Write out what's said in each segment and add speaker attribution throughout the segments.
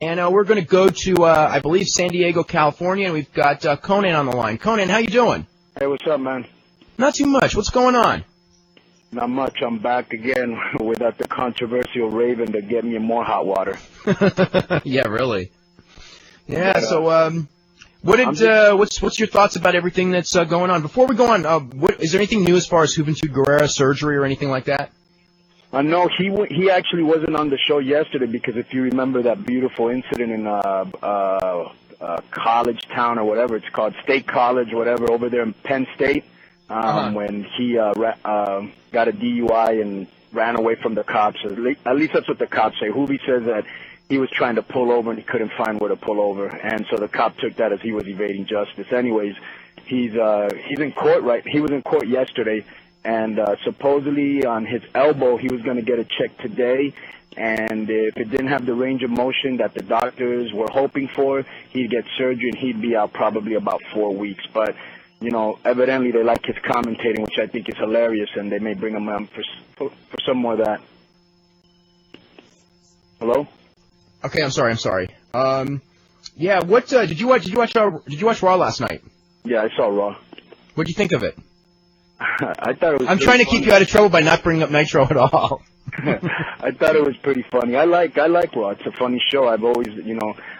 Speaker 1: And we're going to go to, I believe, San Diego, California, and we've got Conan on the line. Conan, how you doing?
Speaker 2: Hey, what's up, man?
Speaker 1: Not too much. What's going on?
Speaker 2: Not much. I'm back again without the controversial Raven to get me in more hot water.
Speaker 1: Yeah, really. Yeah. So, what's your thoughts about everything that's going on? Before we go on, is there anything new as far as Juventud Guerrera's surgery or anything like that?
Speaker 2: No, he actually wasn't on the show yesterday because if you remember that beautiful incident in college town or whatever it's called, State College, whatever, over there in Penn State, when he got a DUI and ran away from the cops. At least that's what the cops say. Juvi says that he was trying to pull over and he couldn't find where to pull over, and so the cop took that as he was evading justice. Anyways, he's in court, right? He was in court yesterday. And supposedly on his elbow, he was going to get a check today. And if it didn't have the range of motion that the doctors were hoping for, he'd get surgery and he'd be out probably about 4 weeks. But, evidently they like his commentating, which I think is hilarious, and they may bring him on for some more of that. Hello?
Speaker 1: Okay, I'm sorry. Yeah, what did you watch Raw last night?
Speaker 2: Yeah, I saw Raw.
Speaker 1: What'd you think of it?
Speaker 2: I thought it was.
Speaker 1: I'm trying to keep you out of trouble by not bringing up Nitro at all.
Speaker 2: I thought it was pretty funny. I like Raw. It's a funny show. I've always,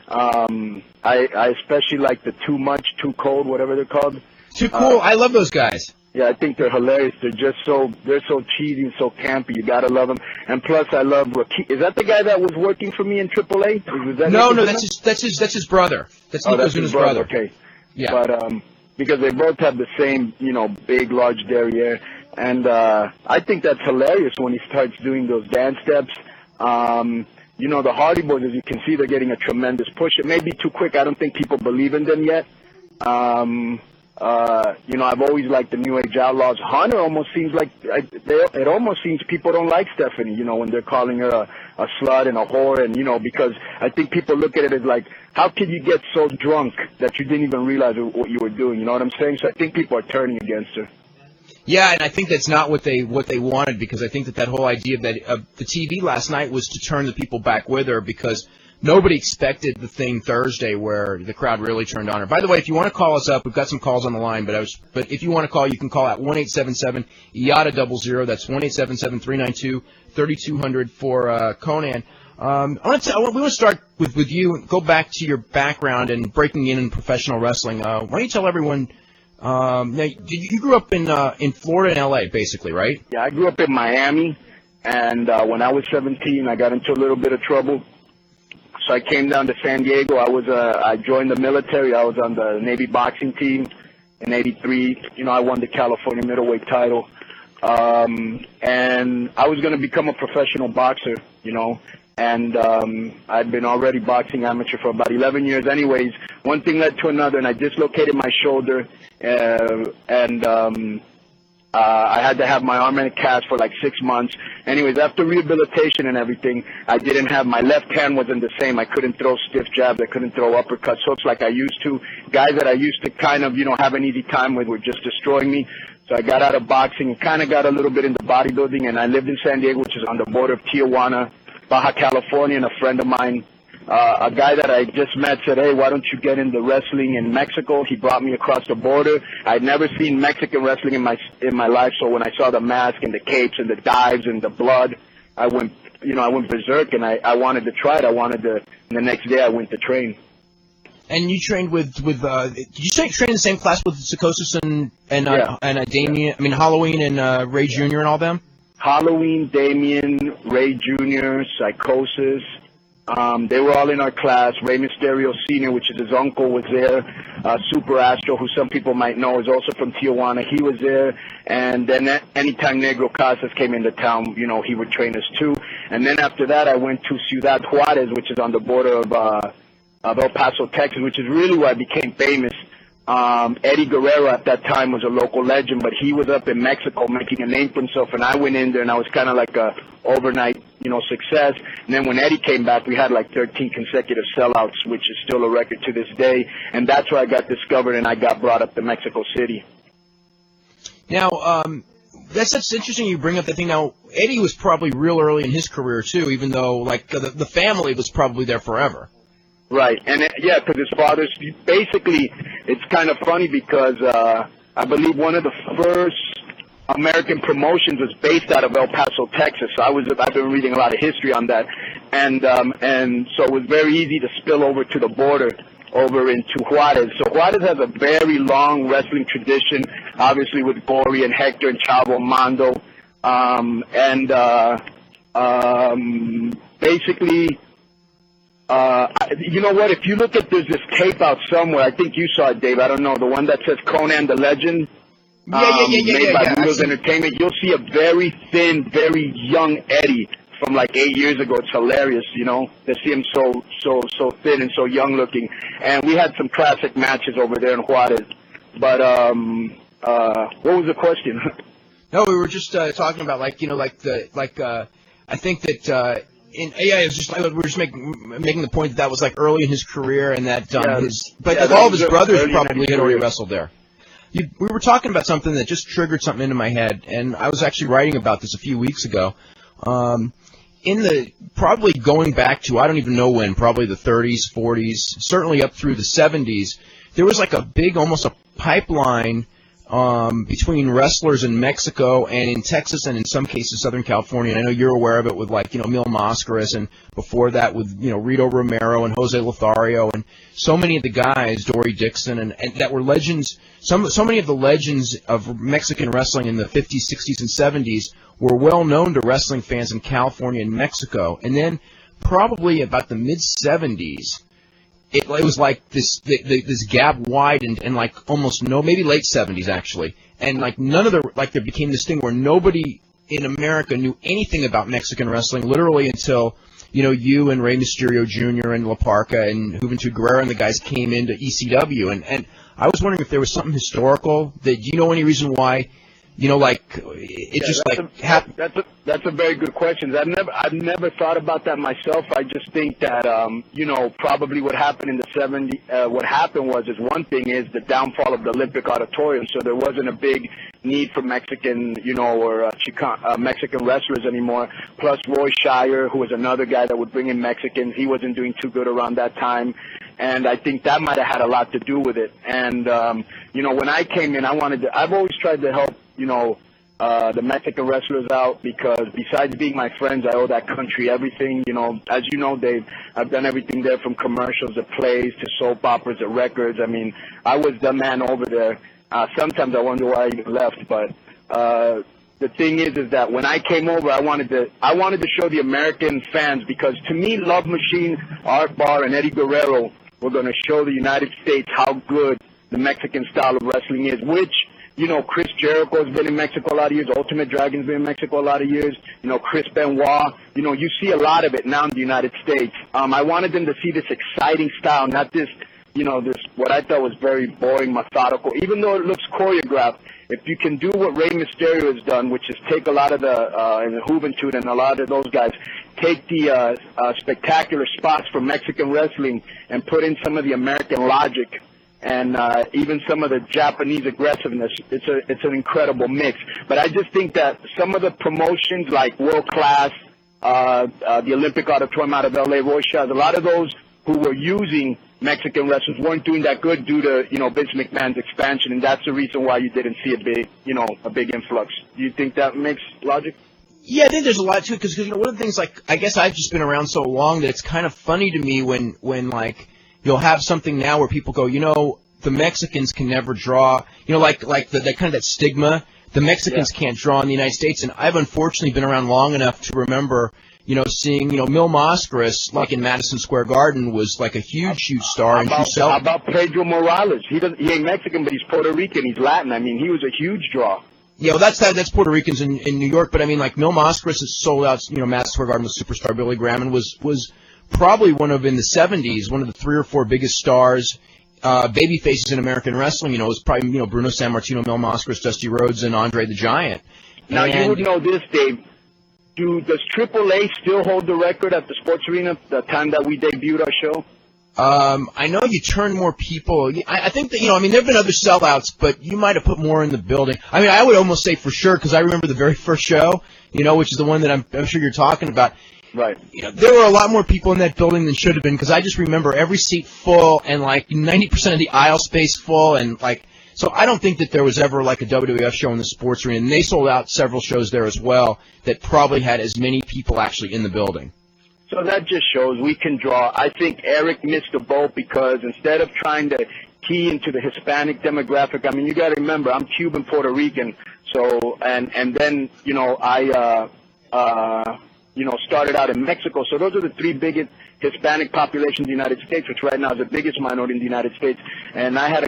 Speaker 2: I especially like the Too Much, Too Cold, whatever they're called.
Speaker 1: Too Cool. I love those guys.
Speaker 2: Yeah, I think they're hilarious. They're so cheesy and so campy. You gotta love them. And plus, I love Rakeem. Is that the guy that was working for me in AAA?
Speaker 1: No, that's his brother. That's Yokozuna's brother.
Speaker 2: Okay.
Speaker 1: Yeah.
Speaker 2: But because they both have the same, big, large derriere. And I think that's hilarious when he starts doing those dance steps. The Hardy Boys, as you can see, they're getting a tremendous push. It may be too quick. I don't think people believe in them yet. I've always liked the New Age Outlaws. Hunter almost seems like it almost seems people don't like Stephanie, when they're calling her a slut and a whore, and because I think people look at it as like, how could you get so drunk that you didn't even realize what you were doing? You know what I'm saying? So I think people are turning against her.
Speaker 1: Yeah, and I think that's not what they wanted, because I think that whole idea that the TV last night was to turn the people back with her, because nobody expected the thing Thursday where the crowd really turned on her. By the way, if you want to call us up, we've got some calls on the line, but if you want to call, you can call at 1-877-IATA-00. That's 1-877-392-3200 for Conan. We want to start with you and go back to your background and breaking in professional wrestling. Why don't you tell everyone? You grew up in Florida and L.A. basically, right?
Speaker 2: Yeah, I grew up in Miami, and when I was 17, I got into a little bit of trouble. So I came down to San Diego. I joined the military. I was on the Navy boxing team in '83. I won the California middleweight title, and I was going to become a professional boxer. And I'd been already boxing amateur for about 11 years. Anyways, one thing led to another, and I dislocated my shoulder, I had to have my arm in a cast for like 6 months. Anyways, after rehabilitation and everything, my left hand wasn't the same. I couldn't throw stiff jabs. I couldn't throw uppercuts, hooks like I used to. Guys that I used to kind of, have an easy time with were just destroying me. So I got out of boxing and kind of got a little bit into bodybuilding, and I lived in San Diego, which is on the border of Tijuana, Baja California, and a friend of mine, a guy that I just met, said, hey, why don't you get into wrestling in Mexico? He brought me across the border. I'd never seen Mexican wrestling in my life, so when I saw the mask and the capes and the dives and the blood, I went berserk, and I wanted to try it. And the next day I went to train.
Speaker 1: And you trained with did you train in the same class with Psychosis and Damien? I mean, Halloween and Ray Jr. and all them?
Speaker 2: Halloween, Damien, Ray Jr., Psychosis. They were all in our class. Rey Mysterio Sr., which is his uncle, was there. Super Astro, who some people might know, is also from Tijuana. He was there. And then anytime Negro Casas came into town, he would train us too. And then after that, I went to Ciudad Juarez, which is on the border of El Paso, Texas, which is really where I became famous. Eddie Guerrero at that time was a local legend, but he was up in Mexico making a name for himself, and I went in there, and I was kind of like a overnight, success. And then when Eddie came back, we had like 13 consecutive sellouts, which is still a record to this day, and that's where I got discovered, and I got brought up to Mexico City.
Speaker 1: Now, that's interesting you bring up that thing. Now, Eddie was probably real early in his career, too, even though, like, the family was probably there forever.
Speaker 2: Right, and because his father's basically, it's kind of funny because I believe one of the first American promotions was based out of El Paso, Texas. So I've been reading a lot of history on that, and so it was very easy to spill over to the border, over into Juarez. So Juarez has a very long wrestling tradition, obviously with Gory and Hector and Chavo Mando, basically. You know what? If you look at there's this tape out somewhere, I think you saw it, Dave. I don't know, the one that says Conan the Legend. Made by Wheels Entertainment. You'll see a very thin, very young Eddie from like 8 years ago. It's hilarious, you know, to see him so thin and so young looking. And we had some classic matches over there in Juarez. But what was the question?
Speaker 1: No, we were just talking about I think that. We were just making the point that was like early in his career, and that all of his brothers probably had already wrestled there. We were talking about something that just triggered something into my head, and I was actually writing about this a few weeks ago. Probably going back to, I don't even know when, probably the 30s, 40s, certainly up through the 70s, there was like a big, almost a pipeline between wrestlers in Mexico and in Texas and in some cases Southern California. And I know you're aware of it with Mil Mascaras, and before that with Rito Romero and Jose Lothario and so many of the guys, Dory Dixon, and that were legends. So many of the legends of Mexican wrestling in the 50s, 60s, and 70s were well known to wrestling fans in California and Mexico. And then probably about the mid 70s. It was like this gap widened and like almost maybe late 70s actually, and like there became this thing where nobody in America knew anything about Mexican wrestling literally until you and Rey Mysterio Jr. and La Parca and Juventud Guerrera and the guys came into ECW, and I was wondering if there was something historical that any reason why happened.
Speaker 2: That's a very good question. I've never thought about that myself. I just think that probably what happened in the 70s. What happened was one thing is the downfall of the Olympic Auditorium. So there wasn't a big need for Mexican Mexican wrestlers anymore. Plus Roy Shire, who was another guy that would bring in Mexicans, he wasn't doing too good around that time. And I think that might have had a lot to do with it. And, when I came in, I've always tried to help, the Mexican wrestlers out, because besides being my friends, I owe that country everything. As you know, Dave, I've done everything there from commercials to plays to soap operas to records. I mean, I was the man over there. Sometimes I wonder why I even left, but the thing is that when I came over, I wanted to show the American fans, because to me, Love Machine, Art Barr, and Eddie Guerrero were going to show the United States how good the Mexican style of wrestling is, which, Chris Jericho has been in Mexico a lot of years, Ultimate Dragon's been in Mexico a lot of years, Chris Benoit, you see a lot of it now in the United States. I wanted them to see this exciting style, not this, this, what I thought was very boring, methodical, even though it looks choreographed. If you can do what Rey Mysterio has done, which is take a lot of the Juventud and a lot of those guys, take the spectacular spots from Mexican wrestling and put in some of the American logic and even some of the Japanese aggressiveness, it's an incredible mix. But I just think that some of the promotions like World Class, the Olympic Auditorium out of L.A., Roy Shaz, a lot of those who were using Mexican wrestlers weren't doing that good due to, Vince McMahon's expansion, and that's the reason why you didn't see a big influx. Do you think that makes logic?
Speaker 1: Yeah, I think there's a lot to it, because one of the things, I guess I've just been around so long that it's kind of funny to me when you'll have something now where people go, the Mexicans can never draw, the kind of that stigma, the Mexicans can't draw in the United States, and I've unfortunately been around long enough to remember seeing, Mil Mascaras, like in Madison Square Garden, was like a huge star.
Speaker 2: How about Pedro Morales? He ain't Mexican, but he's Puerto Rican. He's Latin. I mean, he was a huge draw.
Speaker 1: Yeah, well, that's Puerto Ricans in New York. But I mean, like Mil Mascaras has sold out, Madison Square Garden with superstar Billy Graham, and was probably in the 70s, one of the 3 or 4 biggest stars, baby faces in American wrestling. It was probably, Bruno Sammartino, Mil Mascaras, Dusty Rhodes, and Andre the Giant.
Speaker 2: Now, you would know this, Dave. Does AAA still hold the record at the Sports Arena the time that we debuted our show?
Speaker 1: I know you turned more people. I think that, there have been other sellouts, but you might have put more in the building. I mean, I would almost say for sure, because I remember the very first show, which is the one that I'm sure you're talking about.
Speaker 2: Right.
Speaker 1: There were a lot more people in that building than should have been, because I just remember every seat full and like 90% of the aisle space full, and like, so I don't think that there was ever like a WWF show in the sports arena, and they sold out several shows there as well that probably had as many people actually in the building.
Speaker 2: So that just shows we can draw. I think Eric missed the boat because instead of trying to key into the Hispanic demographic, I mean, you got to remember, I'm Cuban, Puerto Rican, so, and then, I started out in Mexico. So those are the three biggest Hispanic populations in the United States, which right now is the biggest minority in the United States. And I had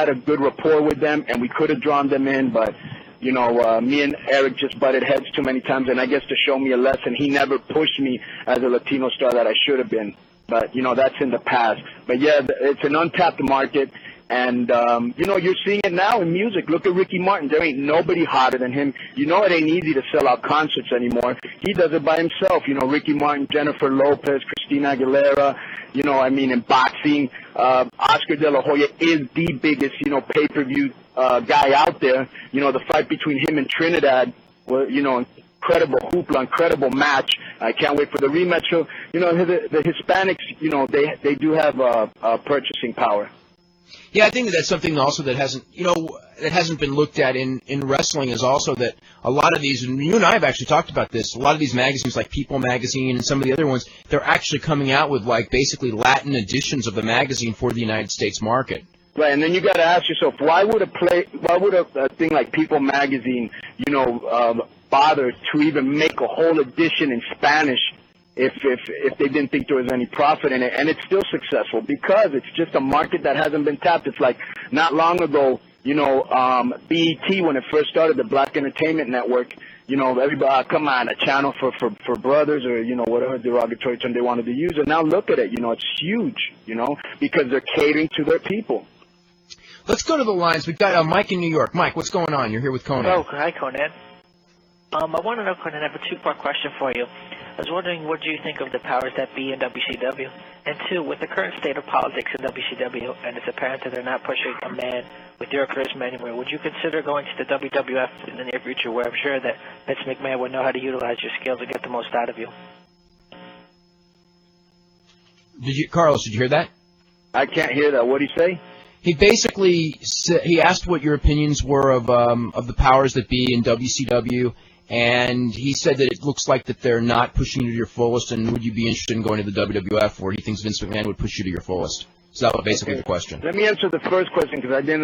Speaker 2: a good rapport with them, and we could have drawn them in, but, me and Eric just butted heads too many times, and I guess to show me a lesson, he never pushed me as a Latino star that I should have been. But, that's in the past. But, yeah, it's an untapped market. And, you're seeing it now in music. Look at Ricky Martin. There ain't nobody hotter than him. It ain't easy to sell out concerts anymore. He does it by himself. Ricky Martin, Jennifer Lopez, Christina Aguilera, in boxing, Oscar De La Hoya is the biggest, pay-per-view guy out there. The fight between him and Trinidad, incredible hoopla, incredible match. I can't wait for the rematch. So, the Hispanics, they do have purchasing power.
Speaker 1: Yeah, I think that's something also that hasn't been looked at in wrestling, is also that a lot of these, and you and I have actually talked about this, a lot of these magazines like People Magazine and some of the other ones, they're actually coming out with like basically Latin editions of the magazine for the United States market.
Speaker 2: Right, and then you got to ask yourself, why would a thing like People Magazine, bother to even make a whole edition in Spanish if they didn't think there was any profit in it? And it's still successful because it's just a market that hasn't been tapped. It's like not long ago, BET, when it first started, the Black Entertainment Network, everybody, come on, a channel for brothers, or, whatever derogatory term they wanted to use. And now look at it, it's huge, because they're catering to their people.
Speaker 1: Let's go to the lines. We've got Mike in New York. Mike, what's going on? You're here with Conan.
Speaker 3: Oh, hi, Conan. I want to know, Conan, I have a two-part question for you. I was wondering, what do you think of the powers that be in WCW? And two, with the current state of politics in WCW, and it's apparent that they're not pushing a man with your charisma anywhere, would you consider going to the WWF in the near future, where I'm sure that Vince McMahon would know how to utilize your skills and get the most out of you?
Speaker 1: Carlos, did you hear that?
Speaker 2: I can't hear that. What did he say?
Speaker 1: He basically he asked what your opinions were of the powers that be in WCW. And he said that it looks like that they're not pushing you to your fullest, and would you be interested in going to the WWF, where he thinks Vince McMahon would push you to your fullest? So that was basically the question.
Speaker 2: Let me answer the first question, because I didn't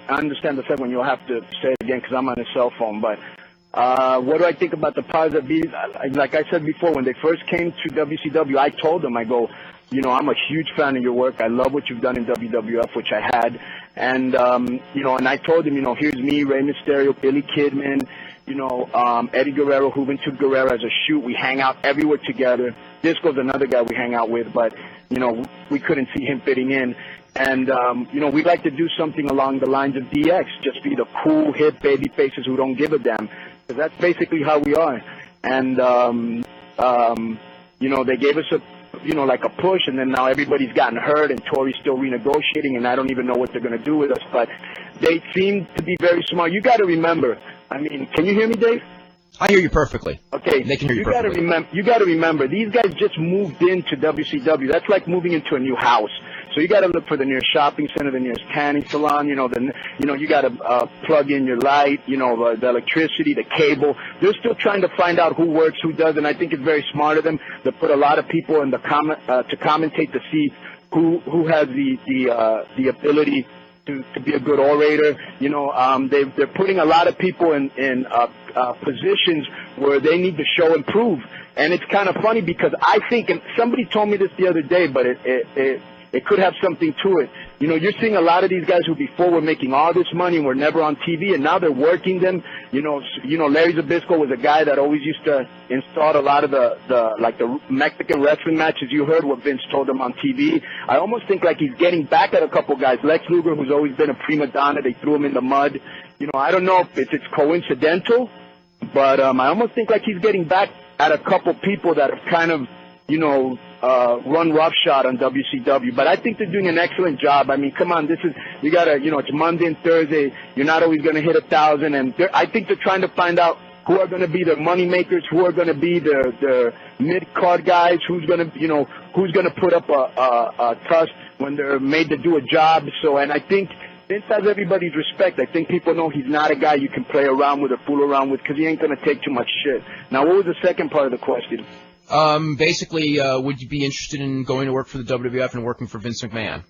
Speaker 2: understand the second one. You'll have to say it again, because I'm on a cell phone. But what do I think about the powers that be? Like I said before, when they first came to WCW, I told them, I go, I'm a huge fan of your work. I love what you've done in WWF, which I had. And, and I told them, here's me, Rey Mysterio, Billy Kidman, Eddie Guerrero, Juventud Guerrero as a shoot. We hang out everywhere together. Disco's another guy we hang out with, but, we couldn't see him fitting in. And, we'd like to do something along the lines of DX, just be the cool, hip baby faces who don't give a damn. Because that's basically how we are. And, they gave us like a push, and then now everybody's gotten hurt, and Tori's still renegotiating, and I don't even know what they're going to do with us. But they seem to be very smart. You got to remember, can you hear me, Dave?
Speaker 1: I hear you perfectly.
Speaker 2: Okay.
Speaker 1: They can hear you perfectly.
Speaker 2: You got to remember, these guys just moved into WCW. That's like moving into a new house. So you got to look for the nearest shopping center, the nearest tanning salon. You got to plug in your light. The electricity, the cable. They're still trying to find out who works, who doesn't. I think it's very smart of them to put a lot of people in the to commentate to see who has the ability to be a good orator. They're putting a lot of people in positions where they need to show and prove. And it's kind of funny because I think, and somebody told me this the other day, but it could have something to it. You're seeing a lot of these guys who before were making all this money and were never on TV, and now they're working them. Larry Zbyszko was a guy that always used to install a lot of the Mexican wrestling matches. You heard what Vince told them on TV. I almost think like he's getting back at a couple guys. Lex Luger, who's always been a prima donna, they threw him in the mud. I don't know if it's coincidental, but I almost think like he's getting back at a couple people that have kind of, run roughshod on WCW. But I think they're doing an excellent job. Come on, it's Monday and Thursday. You're not always going to hit 1,000. And I think they're trying to find out who are going to be the money makers, who are going to be the mid-card guys, who's going to put up a tuss when they're made to do a job. So, and I think Vince has everybody's respect. I think people know he's not a guy you can play around with or fool around with because he ain't going to take too much shit. Now, what was the second part of the question?
Speaker 1: Basically, would you be interested in going to work for the WWF and working for Vince McMahon?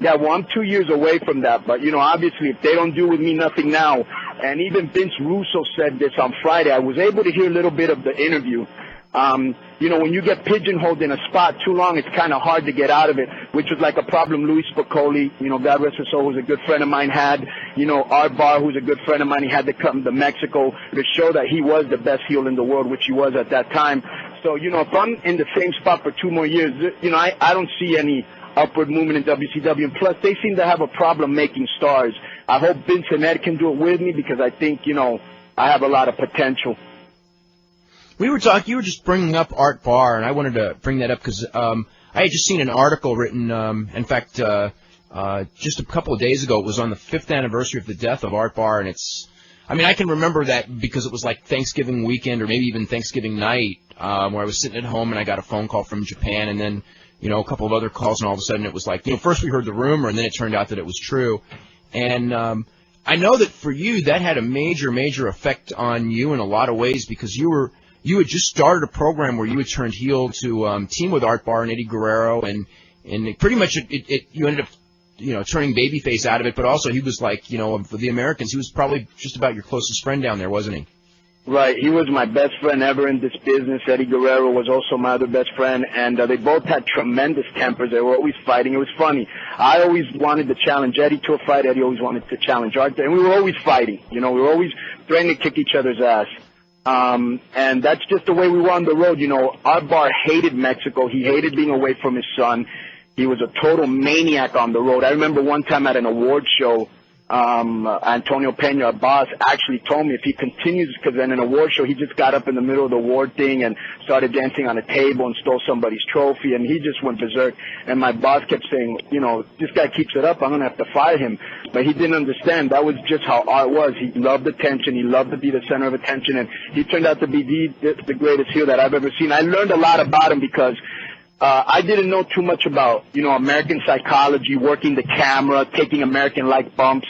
Speaker 2: Yeah, well, I'm 2 years away from that, but, obviously, if they don't do with me nothing now, and even Vince Russo said this on Friday, I was able to hear a little bit of the interview. When you get pigeonholed in a spot too long, it's kind of hard to get out of it, which was like a problem Louis Spicoli, God rest his soul, who's a good friend of mine, had. Art Barr, who's a good friend of mine, he had to come to Mexico to show that he was the best heel in the world, which he was at that time. So, if I'm in the same spot for 2 more years, I don't see any upward movement in WCW. And plus, they seem to have a problem making stars. I hope Vince and Ed can do it with me because I think, I have a lot of potential.
Speaker 1: We were talking, you were just bringing up Art Barr, and I wanted to bring that up because I had just seen an article written, in fact, just a couple of days ago. It was on the 5th anniversary of the death of Art Barr, and I can remember that because it was like Thanksgiving weekend or maybe even Thanksgiving night where I was sitting at home and I got a phone call from Japan and then, a couple of other calls, and all of a sudden it was like, first we heard the rumor and then it turned out that it was true. And I know that for you that had a major, major effect on you in a lot of ways because you had just started a program where you had turned heel to team with Art Barr and Eddie Guerrero, and pretty much you ended up turning babyface out of it, but also he was like, for the Americans, he was probably just about your closest friend down there, wasn't he?
Speaker 2: Right. He was my best friend ever in this business. Eddie Guerrero was also my other best friend, and they both had tremendous tempers. They were always fighting. It was funny. I always wanted to challenge Eddie to a fight. Eddie always wanted to challenge Art, and we were always fighting. We were always threatening to kick each other's ass. And that's just the way we were on the road. Art Barr hated Mexico. He hated being away from his son. He was a total maniac on the road. I remember one time at an award show, Antonio Peña, our boss, actually told me if he continues, because in an award show, he just got up in the middle of the award thing and started dancing on a table and stole somebody's trophy, and he just went berserk. And my boss kept saying, this guy keeps it up, I'm going to have to fire him. But he didn't understand. That was just how Art was. He loved attention. He loved to be the center of attention, and he turned out to be the greatest heel that I've ever seen. I learned a lot about him because I didn't know too much about, American psychology, working the camera, taking American-like bumps,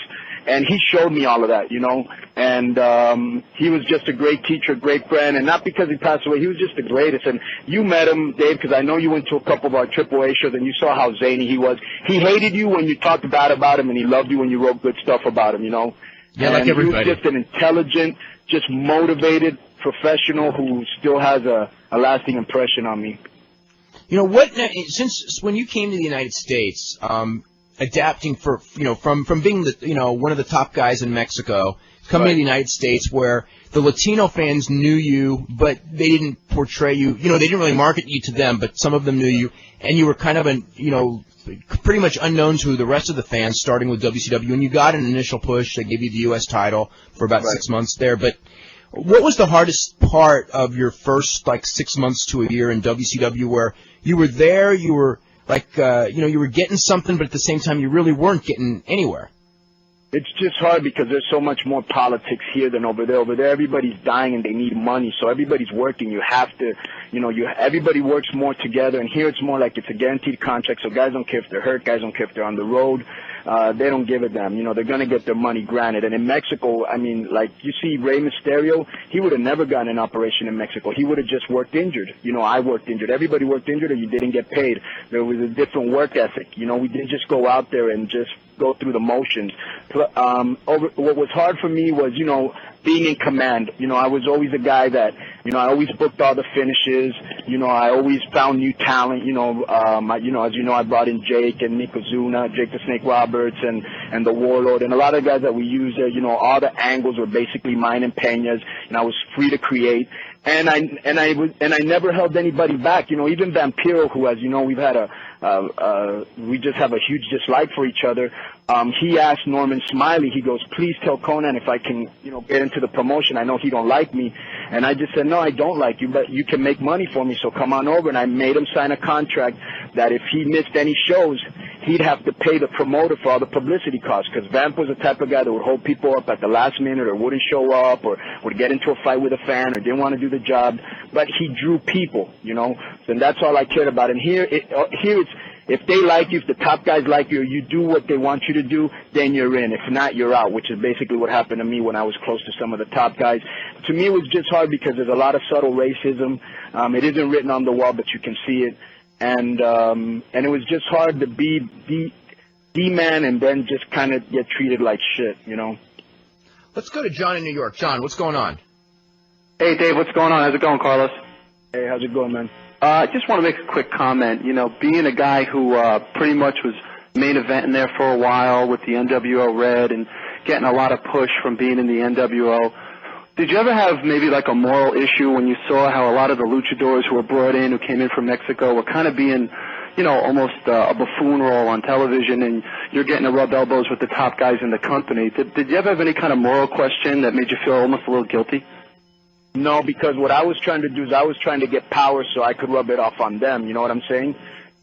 Speaker 2: and he showed me all of that, and he was just a great teacher, great friend, and not because he passed away, he was just the greatest. And you met him, Dave, because I know you went to a couple of our AAA shows, and you saw how zany he was. He hated you when you talked bad about him, and he loved you when you wrote good stuff about him,
Speaker 1: Yeah,
Speaker 2: and
Speaker 1: like everybody.
Speaker 2: He was just an intelligent, just motivated professional who still has a lasting impression on me.
Speaker 1: Since when you came to the United States, adapting from being one of the top guys in Mexico, coming to the United States where the Latino fans knew you, but they didn't portray you, they didn't really market you to them, but some of them knew you, and you were kind of pretty much unknown to the rest of the fans, starting with WCW, and you got an initial push. They gave you the U.S. title for about 6 months there, but what was the hardest part of your first 6 months to a year in WCW where you were there, you were you were getting something, but at the same time you really weren't getting anywhere?
Speaker 2: It's just hard because there's so much more politics here than over there. Over there, everybody's dying and they need money, so everybody's working. You have to, everybody works more together. And here it's more like it's a guaranteed contract, so guys don't care if they're hurt, guys don't care if they're on the road. They don't give a damn. They're going to get their money granted. And in Mexico, you see Rey Mysterio, he would have never gotten an operation in Mexico. He would have just worked injured. I worked injured. Everybody worked injured or you didn't get paid. There was a different work ethic. We didn't just go out there and just go through the motions. What was hard for me was, being in command. I was always a guy that, I always booked all the finishes. I always found new talent. As you know, I brought in Jake and Yokozuna, Jake the Snake Roberts, and the Warlord, and a lot of guys that we used there. All the angles were basically mine and Peña's, and I was free to create. And I never held anybody back. Even Vampiro, who, as you know, we've had we just have a huge dislike for each other. He asked Norman Smiley, he goes, please tell Conan if I can, get into the promotion. I know he don't like me. And I just said, no, I don't like you, but you can make money for me, so come on over. And I made him sign a contract that if he missed any shows, he'd have to pay the promoter for all the publicity costs, because Vamp was the type of guy that would hold people up at the last minute or wouldn't show up or would get into a fight with a fan or didn't want to do the job. But he drew people, you know, and that's all I cared about. And here it's, if they like you, if the top guys like you, or you do what they want you to do, then you're in. If not, you're out, which is basically what happened to me when I was close to some of the top guys. To me, it was just hard because there's a lot of subtle racism. It isn't written on the wall, but you can see it. And it was just hard to be D-man and then just kind of get treated like shit, you know.
Speaker 1: Let's go to John in New York. John, what's going on?
Speaker 4: Hey, Dave, what's going on? How's it going, Carlos?
Speaker 2: Hey, how's it going, man?
Speaker 4: I just want to make a quick comment. You know, being a guy who pretty much was main eventing there for a while with the NWO Red and getting a lot of push from being in the NWO, did you ever have maybe like a moral issue when you saw how a lot of the luchadors who were brought in, who came in from Mexico, were kind of being, you know, almost a buffoon role on television, and you're getting to rub elbows with the top guys in the company? Did you ever have any kind of moral question that made you feel almost a little guilty?
Speaker 2: No, because what I was trying to do is I was trying to get power so I could rub it off on them, you know what I'm saying?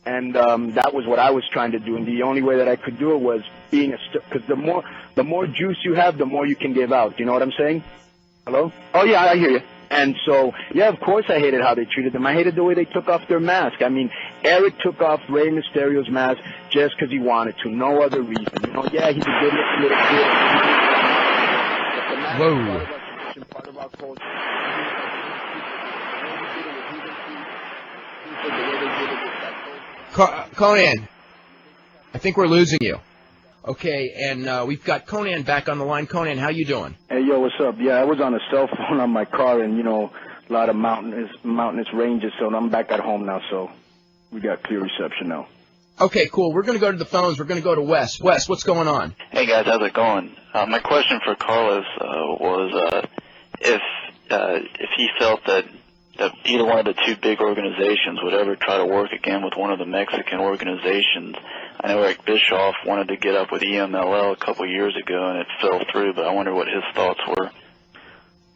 Speaker 2: And that was what I was trying to do, and the only way that I could do it was being because the more juice you have, the more you can give out, you know what I'm saying? Hello?
Speaker 4: Oh, yeah, I hear you.
Speaker 2: And so, yeah, of course I hated how they treated them. I hated the way they took off their mask. I mean, Eric took off Rey Mysterio's mask just because he wanted to, no other reason. You know, yeah, he's a good-looking little kid.
Speaker 1: Whoa.
Speaker 2: Part of our culture.
Speaker 1: Conan, I think we're losing you. Okay, and we've got Conan back on the line. Conan, how you doing?
Speaker 2: Hey, yo, what's up? Yeah, I was on a cell phone on my car, and, you know, a lot of mountainous ranges, so I'm back at home now, so we got clear reception now.
Speaker 1: Okay, cool. We're going to go to the phones. We're going to go to Wes. Wes, what's going on?
Speaker 5: Hey, guys, how's it going? My question for Carlos was if he felt that either one of the two big organizations would ever try to work again with one of the Mexican organizations. I know Eric Bischoff wanted to get up with EMLL a couple years ago, and it fell through, but I wonder what his thoughts were.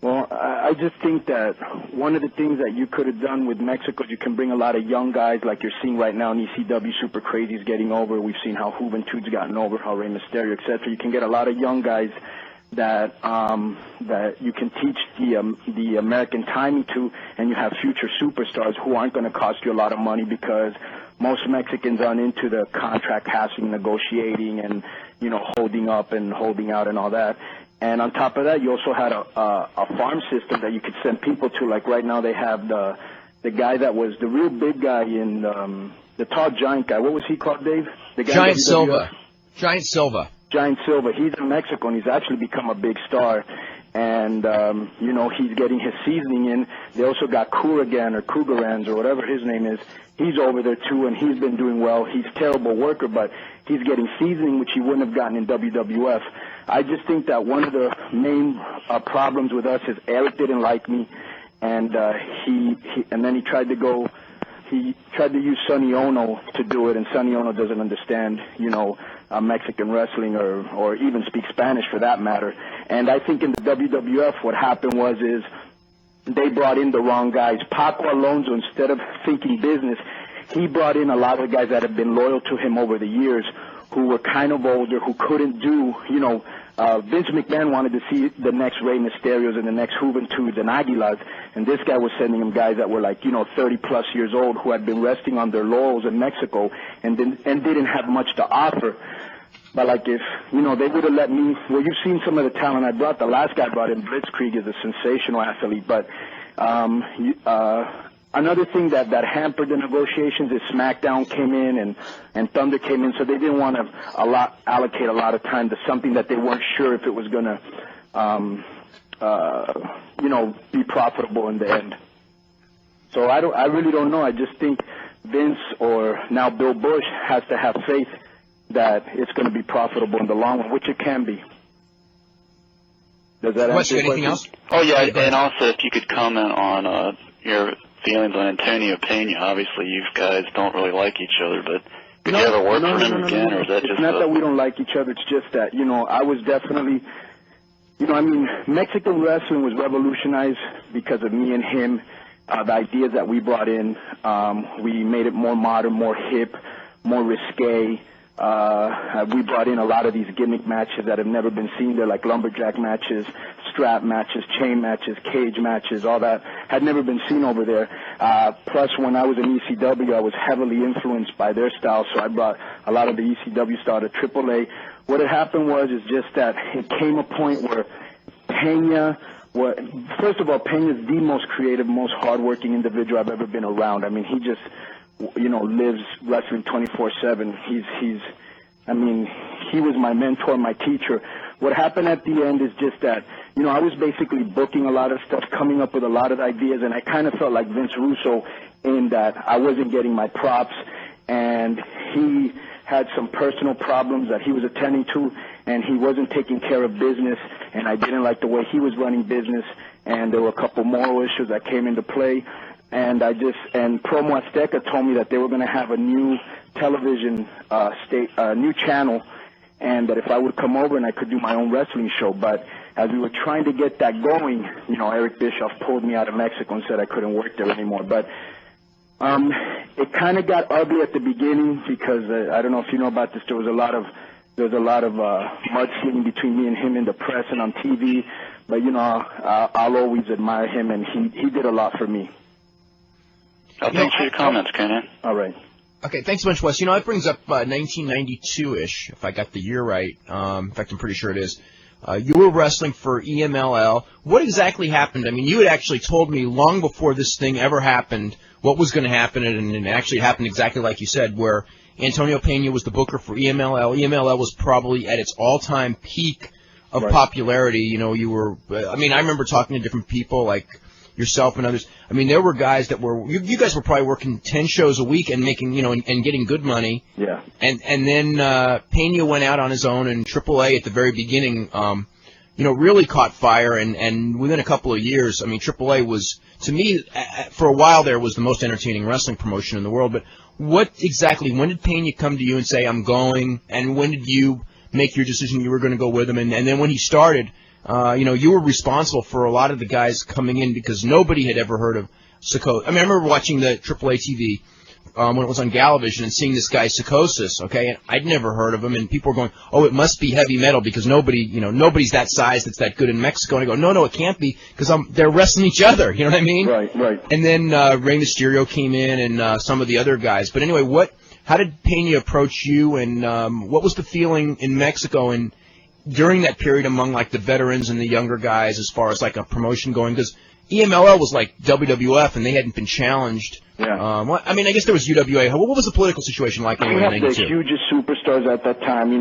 Speaker 2: Well, I just think that one of the things that you could have done with Mexico is you can bring a lot of young guys like you're seeing right now in ECW, Super Crazy's getting over. We've seen how Juventude's gotten over, how Rey Mysterio, etc. You can get a lot of young guys that you can teach the American timing to, and you have future superstars who aren't going to cost you a lot of money, because most Mexicans aren't into the contract hashing, negotiating, and, you know, holding up and holding out and all that. And on top of that, you also had a farm system that you could send people to. Like right now, they have the guy that was the real big guy in the tall giant guy. What was he called, Dave? The guy
Speaker 1: Giant Silva. Giant Silva.
Speaker 2: Giant Silva. He's in Mexico, and he's actually become a big star. And, you know, he's getting his seasoning in. They also got Kuragan or Kugarans or whatever his name is. He's over there, too, and he's been doing well. He's a terrible worker, but he's getting seasoning, which he wouldn't have gotten in WWF. I just think that one of the main problems with us is Eric didn't like me, and then he tried to use Sonny Ono to do it, and Sonny Ono doesn't understand, you know, Mexican wrestling or even speak Spanish for that matter. And I think in the WWF what happened is they brought in the wrong guys. Paco Alonso, instead of thinking business, he brought in a lot of guys that have been loyal to him over the years, who were kind of older, who couldn't do, you know, Vince McMahon wanted to see the next Rey Mysterios and the next Juventudes and Aguilas, and this guy was sending him guys that were like, you know, 30-plus years old, who had been resting on their laurels in Mexico and didn't have much to offer. But, like, if, you know, they would have let me, well, you've seen some of the talent I brought. The last guy I brought in, Blitzkrieg, is a sensational athlete. But another thing that hampered the negotiations is SmackDown came in and Thunder came in, so they didn't want to allocate a lot of time to something that they weren't sure if it was going to, you know, be profitable in the end. So I really don't know. I just think Vince or now Bill Bush has to have faith that it's going to be profitable in the long run, which it can be. Does that answer your
Speaker 1: anything
Speaker 2: question?
Speaker 1: else?
Speaker 5: Oh, yeah, and also if you could comment on your feelings on Antonio Peña. Obviously, you guys don't really like each other, but could you ever work for him again, or is that
Speaker 2: it's
Speaker 5: just...
Speaker 2: It's not that we don't like each other, it's just that, you know, I was definitely... You know, I mean, Mexican wrestling was revolutionized because of me and him. The ideas that we brought in, we made it more modern, more hip, more risque. We brought in a lot of these gimmick matches that have never been seen. They're like lumberjack matches, strap matches, chain matches, cage matches, all that had never been seen over there. Plus, when I was in ECW, I was heavily influenced by their style, so I brought a lot of the ECW style to AAA. What had happened is just that it came a point where Peña, first of all, Peña's the most creative, most hardworking individual I've ever been around. I mean, he just, lives wrestling 24/7. He was my mentor, my teacher. What happened at the end is just that, I was basically booking a lot of stuff, coming up with a lot of ideas, and I kind of felt like Vince Russo in that I wasn't getting my props, and he had some personal problems that he was attending to, and he wasn't taking care of business, and I didn't like the way he was running business, and there were a couple moral issues that came into play, and Promo Azteca told me that they were going to have a new television new channel, and that if I would come over and I could do my own wrestling show. But as we were trying to get that going, Eric Bischoff pulled me out of Mexico and said I couldn't work there anymore. But it kind of got ugly at the beginning because I don't know if you know about this. There was a lot of mudslinging between me and him in the press and on TV. But I'll always admire him, and he did a lot for me.
Speaker 5: Thanks for your comments, Konnan.
Speaker 2: All right.
Speaker 1: Okay, thanks so much, Wes. That brings up 1992-ish, if I got the year right. In fact, I'm pretty sure it is. You were wrestling for EMLL. What exactly happened? I mean, you had actually told me long before this thing ever happened what was going to happen, and it actually happened exactly like you said, where Antonio Peña was the booker for EMLL. EMLL was probably at its all-time peak of popularity. You were, I remember talking to different people like yourself and others. I mean, there were guys that were, you guys were probably working 10 shows a week and making, and getting good money.
Speaker 2: Yeah.
Speaker 1: And then Peña went out on his own, and AAA at the very beginning, really caught fire, and within a couple of years, AAA was, to me, for a while there, was the most entertaining wrestling promotion in the world. But when did Peña come to you and say, I'm going, and when did you make your decision you were going to go with him? And then when he started, you were responsible for a lot of the guys coming in because nobody had ever heard of Psychosis. I remember watching the AAA TV when it was on Galavision and seeing this guy Psychosis, okay, and I'd never heard of him, and people were going, oh, it must be heavy metal because nobody's that size that's that good in Mexico. And I go, no, it can't be because they're wrestling each other, you know what I mean?
Speaker 2: Right.
Speaker 1: And then Rey Mysterio came in and some of the other guys. But anyway, how did Peña approach you, and what was the feeling in Mexico and during that period among like the veterans and the younger guys as far as like a promotion going? Because EMLL was like WWF and they hadn't been challenged.
Speaker 2: Yeah.
Speaker 1: I guess there was UWA. What was the political situation like anyway in 92?
Speaker 2: We had the hugest superstars at that time,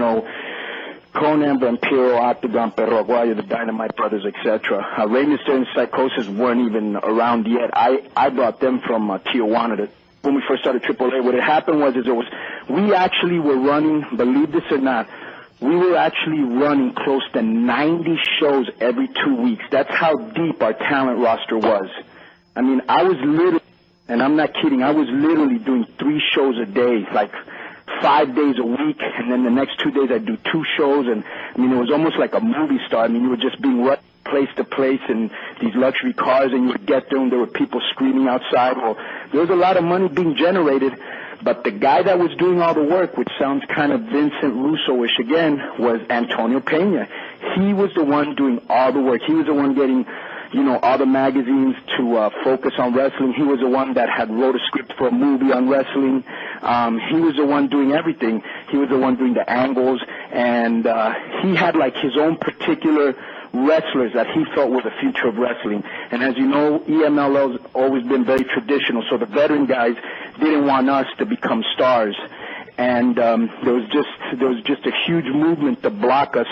Speaker 2: Konnan, Vampiro, Octagon, Perro Aguayo, the Dynamite Brothers, etc. Rey Mysterio and Psychosis weren't even around yet. I brought them from Tijuana when we first started AAA. What had happened was we actually were running, believe this or not, we were actually running close to 90 shows every 2 weeks. That's how deep our talent roster was. I was literally, and I'm not kidding, I was literally doing 3 shows a day, like 5 days a week, and then the next 2 days I'd do 2 shows, and it was almost like a movie star. You were just being rushed place to place in these luxury cars, and you would get there and there were people screaming outside. Well, there was a lot of money being generated. But the guy that was doing all the work, which sounds kind of Vincent Russo-ish again, was Antonio Peña. He was the one doing all the work. He was the one getting, all the magazines to focus on wrestling. He was the one that had wrote a script for a movie on wrestling. He was the one doing everything. He was the one doing the angles, and he had like his own particular wrestlers that he felt were the future of wrestling. And as you know, EMLL's always been very traditional, so the veteran guys didn't want us to become stars. And there was just a huge movement to block us.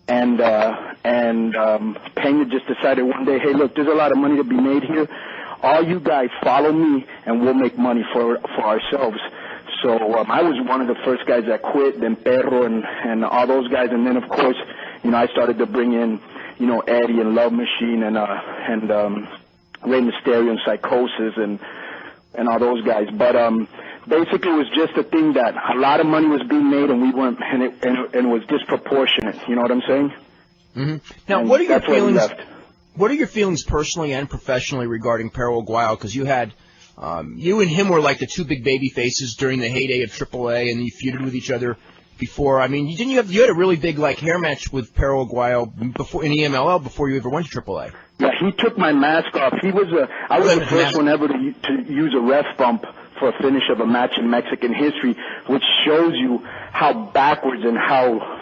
Speaker 2: And Peña just decided one day, hey, look, there's a lot of money to be made here. All you guys follow me, and we'll make money for ourselves. So I was one of the first guys that quit, then Perro and all those guys. And then, of course, I started to bring in, Eddie and Love Machine and Rey Mysterio and Psychosis and all those guys. But basically, it was just a thing that a lot of money was being made, and we weren't, and it was disproportionate. You know what I'm saying?
Speaker 1: Mm-hmm. Now, what are your feelings? What are your feelings personally and professionally regarding Perro Aguayo? Because you had You and him were like the two big baby faces during the heyday of AAA, and you feuded with each other before. I mean, you had a really big like hair match with Perro Aguayo before in EMLL before you ever went to AAA.
Speaker 2: Yeah, he took my mask off. I was the first one ever to use a ref bump for a finish of a match in Mexican history, which shows you how backwards and how,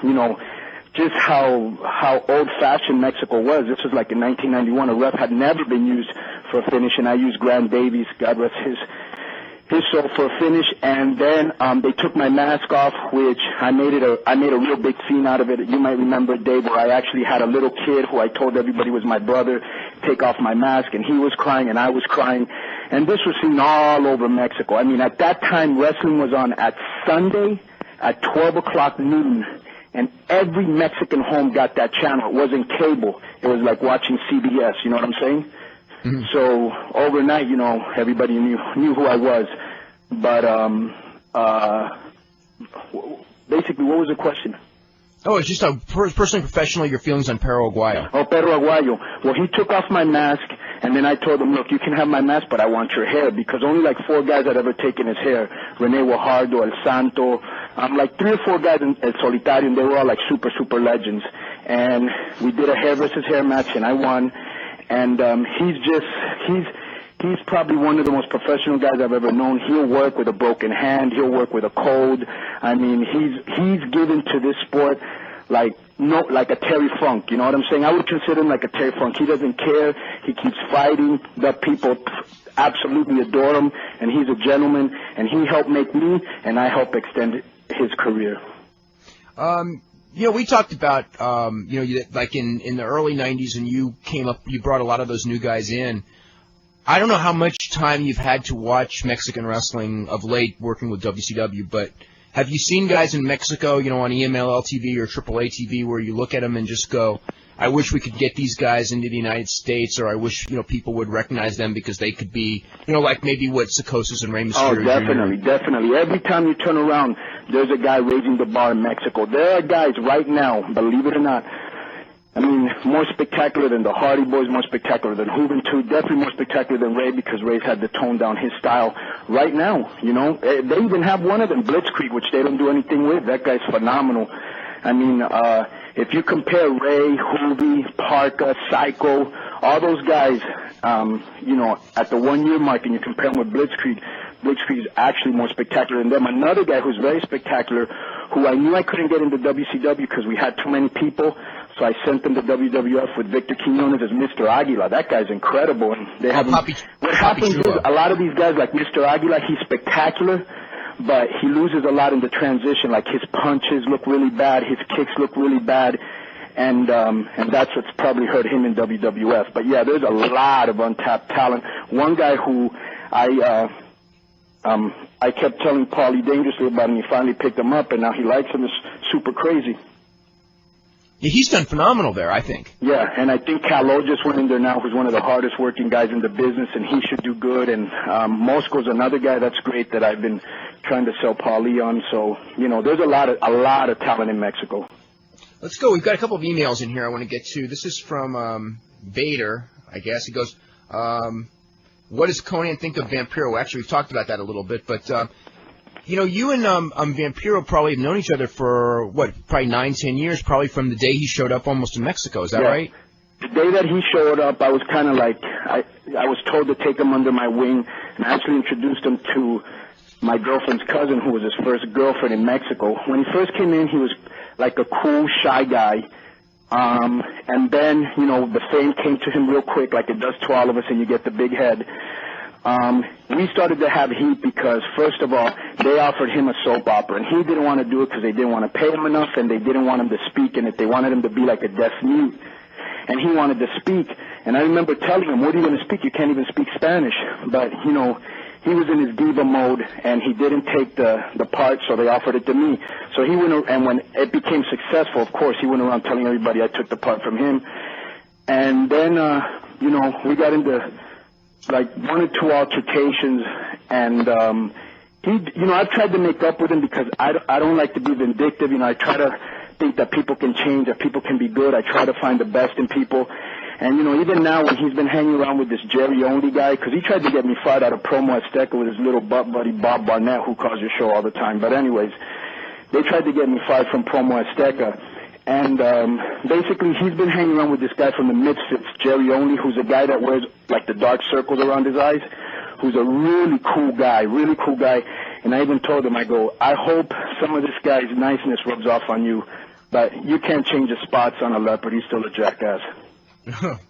Speaker 2: just how old-fashioned Mexico was. This was like in 1991. A ref had never been used for a finish, and I used Grant Davies, God rest his soul, for a finish. And then they took my mask off, which I made a real big scene out of it. You might remember a day where I actually had a little kid who I told everybody was my brother take off my mask, and he was crying and I was crying. And this was seen all over Mexico. I mean, at that time, wrestling was on at Sunday at 12 o'clock noon. And every Mexican home got that channel. It wasn't cable. It was like watching CBS, you know what I'm saying? Mm-hmm. So overnight, everybody knew who I was. But basically, what was the question?
Speaker 1: Oh, it's just personally, professionally, your feelings on Perro Aguayo.
Speaker 2: Oh, Perro Aguayo. Well, he took off my mask, and then I told him, look, you can have my mask, but I want your hair, because only like 4 guys had ever taken his hair. Rene Guajardo, El Santo, like 3 or 4 guys in El Solitario, and they were all like super, super legends. And we did a hair versus hair match, and I won. And he's probably one of the most professional guys I've ever known. He'll work with a broken hand. He'll work with a cold. I mean, he's given to this sport like a Terry Funk. You know what I'm saying? I would consider him like a Terry Funk. He doesn't care. He keeps fighting. The people absolutely adore him, and he's a gentleman. And he helped make me, and I helped extend his career.
Speaker 1: We talked about, like in the early 90s, and you brought a lot of those new guys in. I don't know how much time you've had to watch Mexican wrestling of late working with WCW, but have you seen guys in Mexico, on EMLL TV or AAA TV where you look at them and just go, I wish we could get these guys into the United States, or I wish, people would recognize them because they could be, like maybe what Psychosis and Rey Mysterio.
Speaker 2: Oh, definitely. Every time you turn around, there's a guy raising the bar in Mexico. There are guys right now, believe it or not, I mean, more spectacular than the Hardy Boys, more spectacular than Juventud, definitely more spectacular than Ray, because Ray's had to tone down his style right now, They even have one of them, Blitzkrieg, which they don't do anything with. That guy's phenomenal. I mean, if you compare Ray, Juvi, Parka, Psycho, all those guys, at the 1 year mark, and you compare them with Blitzkrieg, Blitzkrieg is actually more spectacular than them. Another guy who's very spectacular, who I knew I couldn't get into WCW because we had too many people, so I sent them to WWF with Victor Quiñones as Mr. Aguila. That guy's incredible. And they have what happens is a lot of these guys, like Mr. Aguila, he's spectacular, but he loses a lot in the transition. Like his punches look really bad, his kicks look really bad, and that's what's probably hurt him in WWF. But yeah, there's a lot of untapped talent. One guy who I kept telling Paulie Dangerously about him, he finally picked him up, and now he likes him. Is Super Crazy.
Speaker 1: Yeah, he's done phenomenal there, I think.
Speaker 2: Yeah, and I think Calo just went in there now, who's one of the hardest working guys in the business, and he should do good. And Mosco's another guy that's great that I've been trying to sell Paulie on. So, there's a lot of talent in Mexico.
Speaker 1: Let's go. We've got a couple of emails in here I want to get to. This is from Bader, I guess. He goes, what does Conan think of Vampiro? Actually, we've talked about that a little bit, but you and Vampiro probably have known each other for, probably 9-10 years, probably from the day he showed up almost in Mexico. Is that right?
Speaker 2: The day that he showed up, I was kind of like, I was told to take him under my wing, and I actually introduced him to my girlfriend's cousin, who was his first girlfriend in Mexico. When he first came in, he was like a cool, shy guy. And then, the fame came to him real quick, like it does to all of us, and you get the big head. We started to have heat because, first of all, they offered him a soap opera, and he didn't want to do it because they didn't want to pay him enough, and they didn't want him to speak in it. They wanted him to be like a deaf mute, and he wanted to speak. And I remember telling him, what are you going to speak? You can't even speak Spanish. But, he was in his diva mode, and he didn't take the part, so they offered it to me. So he went, and when it became successful, of course, he went around telling everybody I took the part from him. And then, we got into like 1 or 2 altercations, and I've tried to make up with him because I don't like to be vindictive. I try to think that people can change, that people can be good. I try to find the best in people. And, even now when he's been hanging around with this Jerry Only guy, because he tried to get me fired out of Promo Azteca with his little butt buddy Bob Barnett, who calls your show all the time. But anyways, they tried to get me fired from Promo Azteca. And basically he's been hanging around with this guy from the Misfits, Jerry Only, who's a guy that wears like the dark circles around his eyes, who's a really cool guy. And I even told him, I go, I hope some of this guy's niceness rubs off on you, but you can't change the spots on a leopard. He's still a jackass.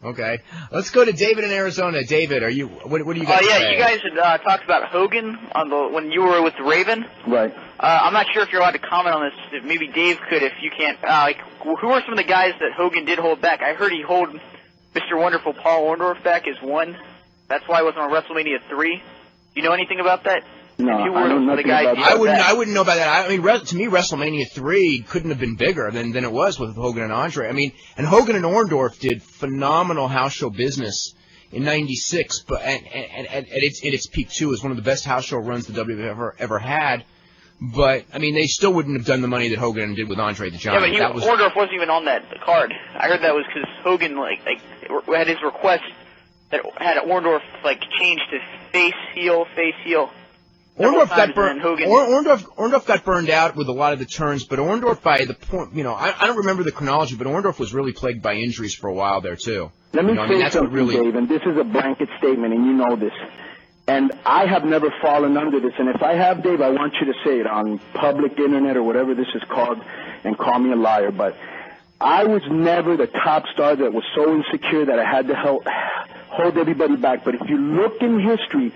Speaker 1: Okay. Let's go to David in Arizona. David, what do you got to say?
Speaker 6: You guys had talked about Hogan when you were with Raven.
Speaker 2: Right.
Speaker 6: I'm not sure if you're allowed to comment on this. Maybe Dave could if you can't. Who are some of the guys that Hogan did hold back? I heard he held Mr. Wonderful Paul Orndorff back as one. That's why he wasn't on WrestleMania 3. Do you know anything about that?
Speaker 2: No, I know nothing about that.
Speaker 1: I wouldn't know about that. I mean, to me, WrestleMania 3 couldn't have been bigger than it was with Hogan and Andre. I mean, and Hogan and Orndorff did phenomenal house show business in '96, but at its peak too, is one of the best house show runs the WWE ever had. But I mean, they still wouldn't have done the money that Hogan did with Andre the Giant.
Speaker 6: Yeah, but Orndorff wasn't even on that card. I heard that was because Hogan had his request that had Orndorff change to face heel.
Speaker 1: Orndorff got burned out with a lot of the turns, but Orndorff, by the point, I don't remember the chronology, but Orndorff was really plagued by injuries for a while there too.
Speaker 2: Let me say something, Dave, and this is a blanket statement, and you know this. And I have never fallen under this, and if I have, Dave, I want you to say it on public internet or whatever this is called, and call me a liar. But I was never the top star that was so insecure that I had to hold everybody back. But if you look in history,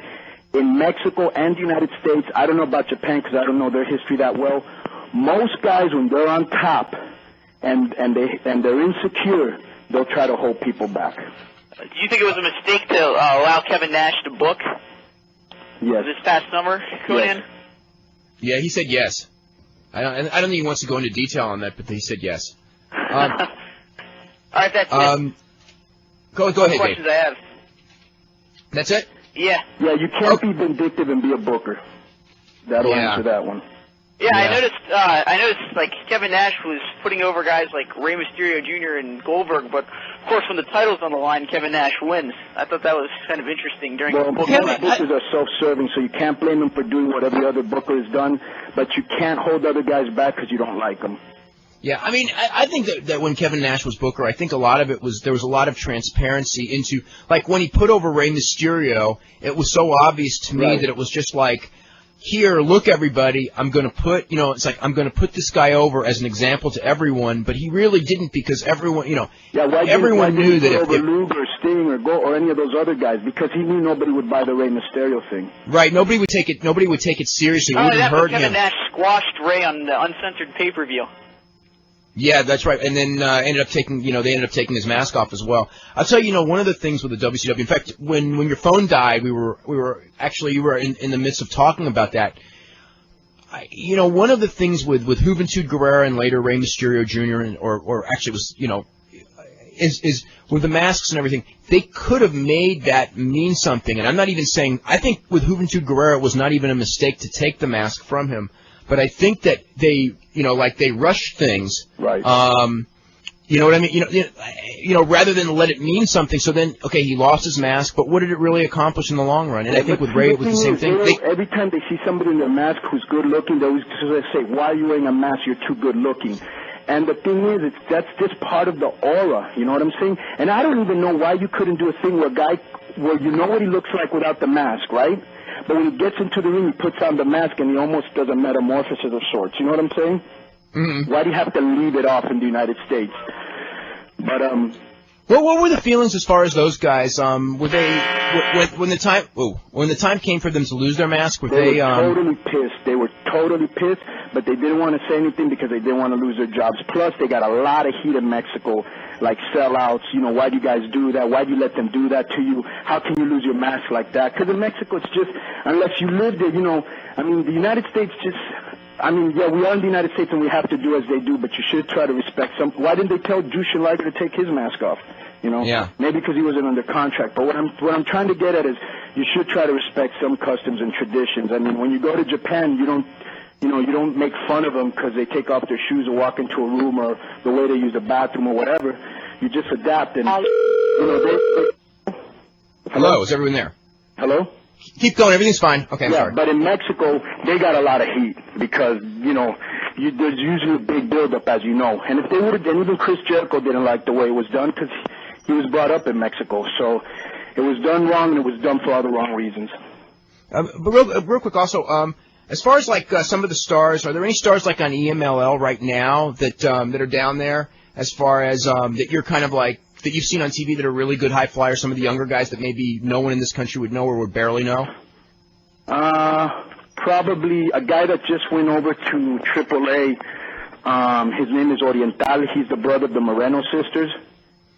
Speaker 2: in Mexico and the United States, I don't know about Japan because I don't know their history that well, most guys, when they're on top and they're insecure, they'll try to hold people back.
Speaker 6: Do you think it was a mistake to allow Kevin Nash to book?
Speaker 2: Yes.
Speaker 6: This past summer, Conan?
Speaker 2: Yes.
Speaker 1: Yeah, he said yes. I don't think he wants to go into detail on that, but he said yes.
Speaker 6: All right, that's it.
Speaker 1: Go ahead, Dave.
Speaker 6: Questions I have.
Speaker 1: That's it?
Speaker 6: Yeah.
Speaker 2: Yeah, you can't be vindictive and be a booker. That'll answer that one.
Speaker 6: Yeah, I noticed Kevin Nash was putting over guys like Rey Mysterio Jr. and Goldberg, but of course when the title's on the line, Kevin Nash wins. I thought that was kind of interesting during the booking.
Speaker 2: Bookers are self-serving, so you can't blame them for doing what every other booker has done, but you can't hold other guys back because you don't like them.
Speaker 1: Yeah, I mean, I think that when Kevin Nash was booker, I think a lot of it was there was a lot of transparency into, like, when he put over Rey Mysterio, it was so obvious to me that it was just like, here, look, everybody, I'm going to put, it's like, I'm going to put this guy over as an example to everyone, but he really didn't because everyone, everyone knew that if
Speaker 2: Luke or Sting or any of those other guys, because he knew nobody would buy the Rey Mysterio thing.
Speaker 1: Right, nobody would take it seriously.
Speaker 6: Kevin Nash squashed Rey on the uncensored pay-per-view.
Speaker 1: Yeah, that's right. And then they ended up taking his mask off as well. I'll tell you, one of the things with the WCW, in fact, when your phone died, you were in the midst of talking about that. One of the things with Juventud Guerrera and later Rey Mysterio Jr. or actually it was, is with the masks and everything, they could have made that mean something. And I'm not even saying, I think with Juventud Guerrera it was not even a mistake to take the mask from him. But I think that they rushed things.
Speaker 2: Right.
Speaker 1: You know what I mean? Rather than let it mean something. So then, okay, he lost his mask, but what did it really accomplish in the long run? And I think with Ray, it was the same thing.
Speaker 2: Every time they see somebody in their mask who's good looking, they always say, "Why are you wearing a mask? You're too good looking." And the thing is, that's just part of the aura. You know what I'm saying? And I don't even know why you couldn't do a thing where you know what he looks like without the mask, right? But when he gets into the ring, he puts on the mask and he almost does a metamorphosis of sorts. You know what I'm saying? Mm-hmm. Why do you have to leave it off in the United States? But
Speaker 1: what were the feelings as far as those guys? Were they when the time came for them to lose their mask? Were they
Speaker 2: totally pissed? They were totally pissed, but they didn't want to say anything because they didn't want to lose their jobs. Plus, they got a lot of heat in Mexico, like sellouts. Why do you guys do that? Why do you let them do that to you? How can you lose your mask like that? Because in Mexico, it's just, unless you live there, the United States just, we are in the United States and we have to do as they do, but you should try to respect some. Why didn't they tell Jushin Liger to take his mask off?
Speaker 1: Yeah.
Speaker 2: Maybe because he wasn't under contract. But what I'm trying to get at is you should try to respect some customs and traditions. I mean, when you go to Japan, you don't make fun of them because they take off their shoes or walk into a room or the way they use the bathroom or whatever. You just adapt and You know,
Speaker 1: Hello, is everyone there?
Speaker 2: Hello?
Speaker 1: Keep going. Everything's fine. Okay, I'm sorry.
Speaker 2: But in Mexico, they got a lot of heat because, you know, there's usually a big buildup, as you know. And if they would have, and even Chris Jericho didn't like the way it was done because he was brought up in Mexico. So it was done wrong, and it was done for all the wrong reasons.
Speaker 1: But real quick also, as far as like some of the stars, are there any stars like on EMLL right now that are down there as far as that you're kind of like, that you've seen on TV that are really good high flyers, some of the younger guys that maybe no one in this country would know or would barely know?
Speaker 2: Probably a guy that just went over to AAA. His name is Oriental. He's the brother of the Moreno sisters.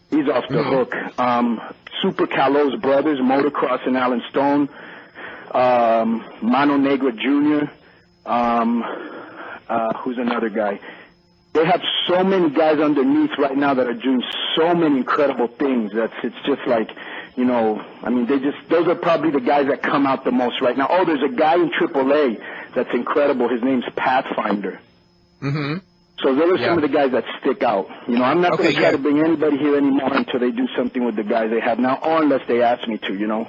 Speaker 2: He's off the hook. Super Calos brothers, Motocross and Alan Stone. Mano Negra Jr. Who's another guy? They have so many guys underneath right now that are doing so many incredible things. It's just like, you know, I mean, those are probably the guys that come out the most right now. Oh, there's a guy in AAA that's incredible. His name's Pathfinder.
Speaker 1: Mm-hmm.
Speaker 2: So those are some of the guys that stick out. You know, I'm not going to try to bring anybody here anymore until they do something with the guys they have now, or unless they ask me to, you know.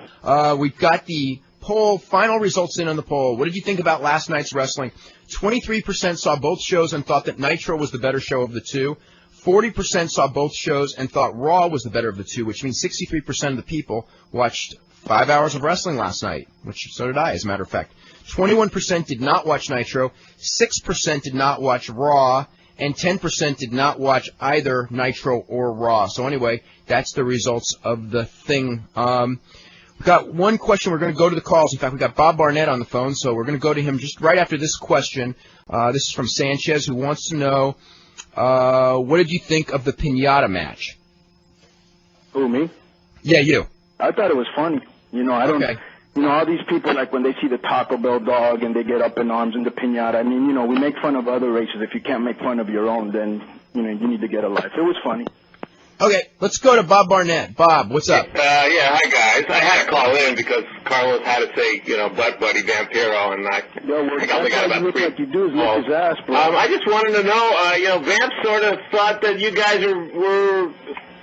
Speaker 1: We've got the poll, final results in on the poll. What did you think about last night's wrestling? 23% saw both shows and thought that Nitro was the better show of the two. 40% saw both shows and thought Raw was the better of the two, which means 63% of the people watched 5 hours of wrestling last night, which so did I, as a matter of fact. 21% did not watch Nitro, 6% did not watch Raw, and 10% did not watch either Nitro or Raw. So anyway, that's the results of the thing. We've got one question. We're going to go to the calls. In fact, we've got Bob Barnett on the phone, so we're going to go to him just right after this question. This is from Sanchez, who wants to know, what did you think of the Piñata match?
Speaker 2: Who, me?
Speaker 1: Yeah, you.
Speaker 2: I thought it was funny. You know, I don't...
Speaker 1: Okay.
Speaker 2: You know, all these people, like, when they see the Taco Bell dog and they get up in arms in the piñata, I mean, you know, we make fun of other races. If you can't make fun of your own, then, you know, you need to get a life. It was funny.
Speaker 1: Okay, let's go to Bob Barnett. Bob, what's up?
Speaker 7: Yeah, hi, guys. I had to call in because Carlos had to say, you know, butt buddy Vampiro, and I think I only got about 3
Speaker 2: like you do is lick his ass, bro.
Speaker 7: I just wanted to know, you know, Vamp sort of thought that you guys were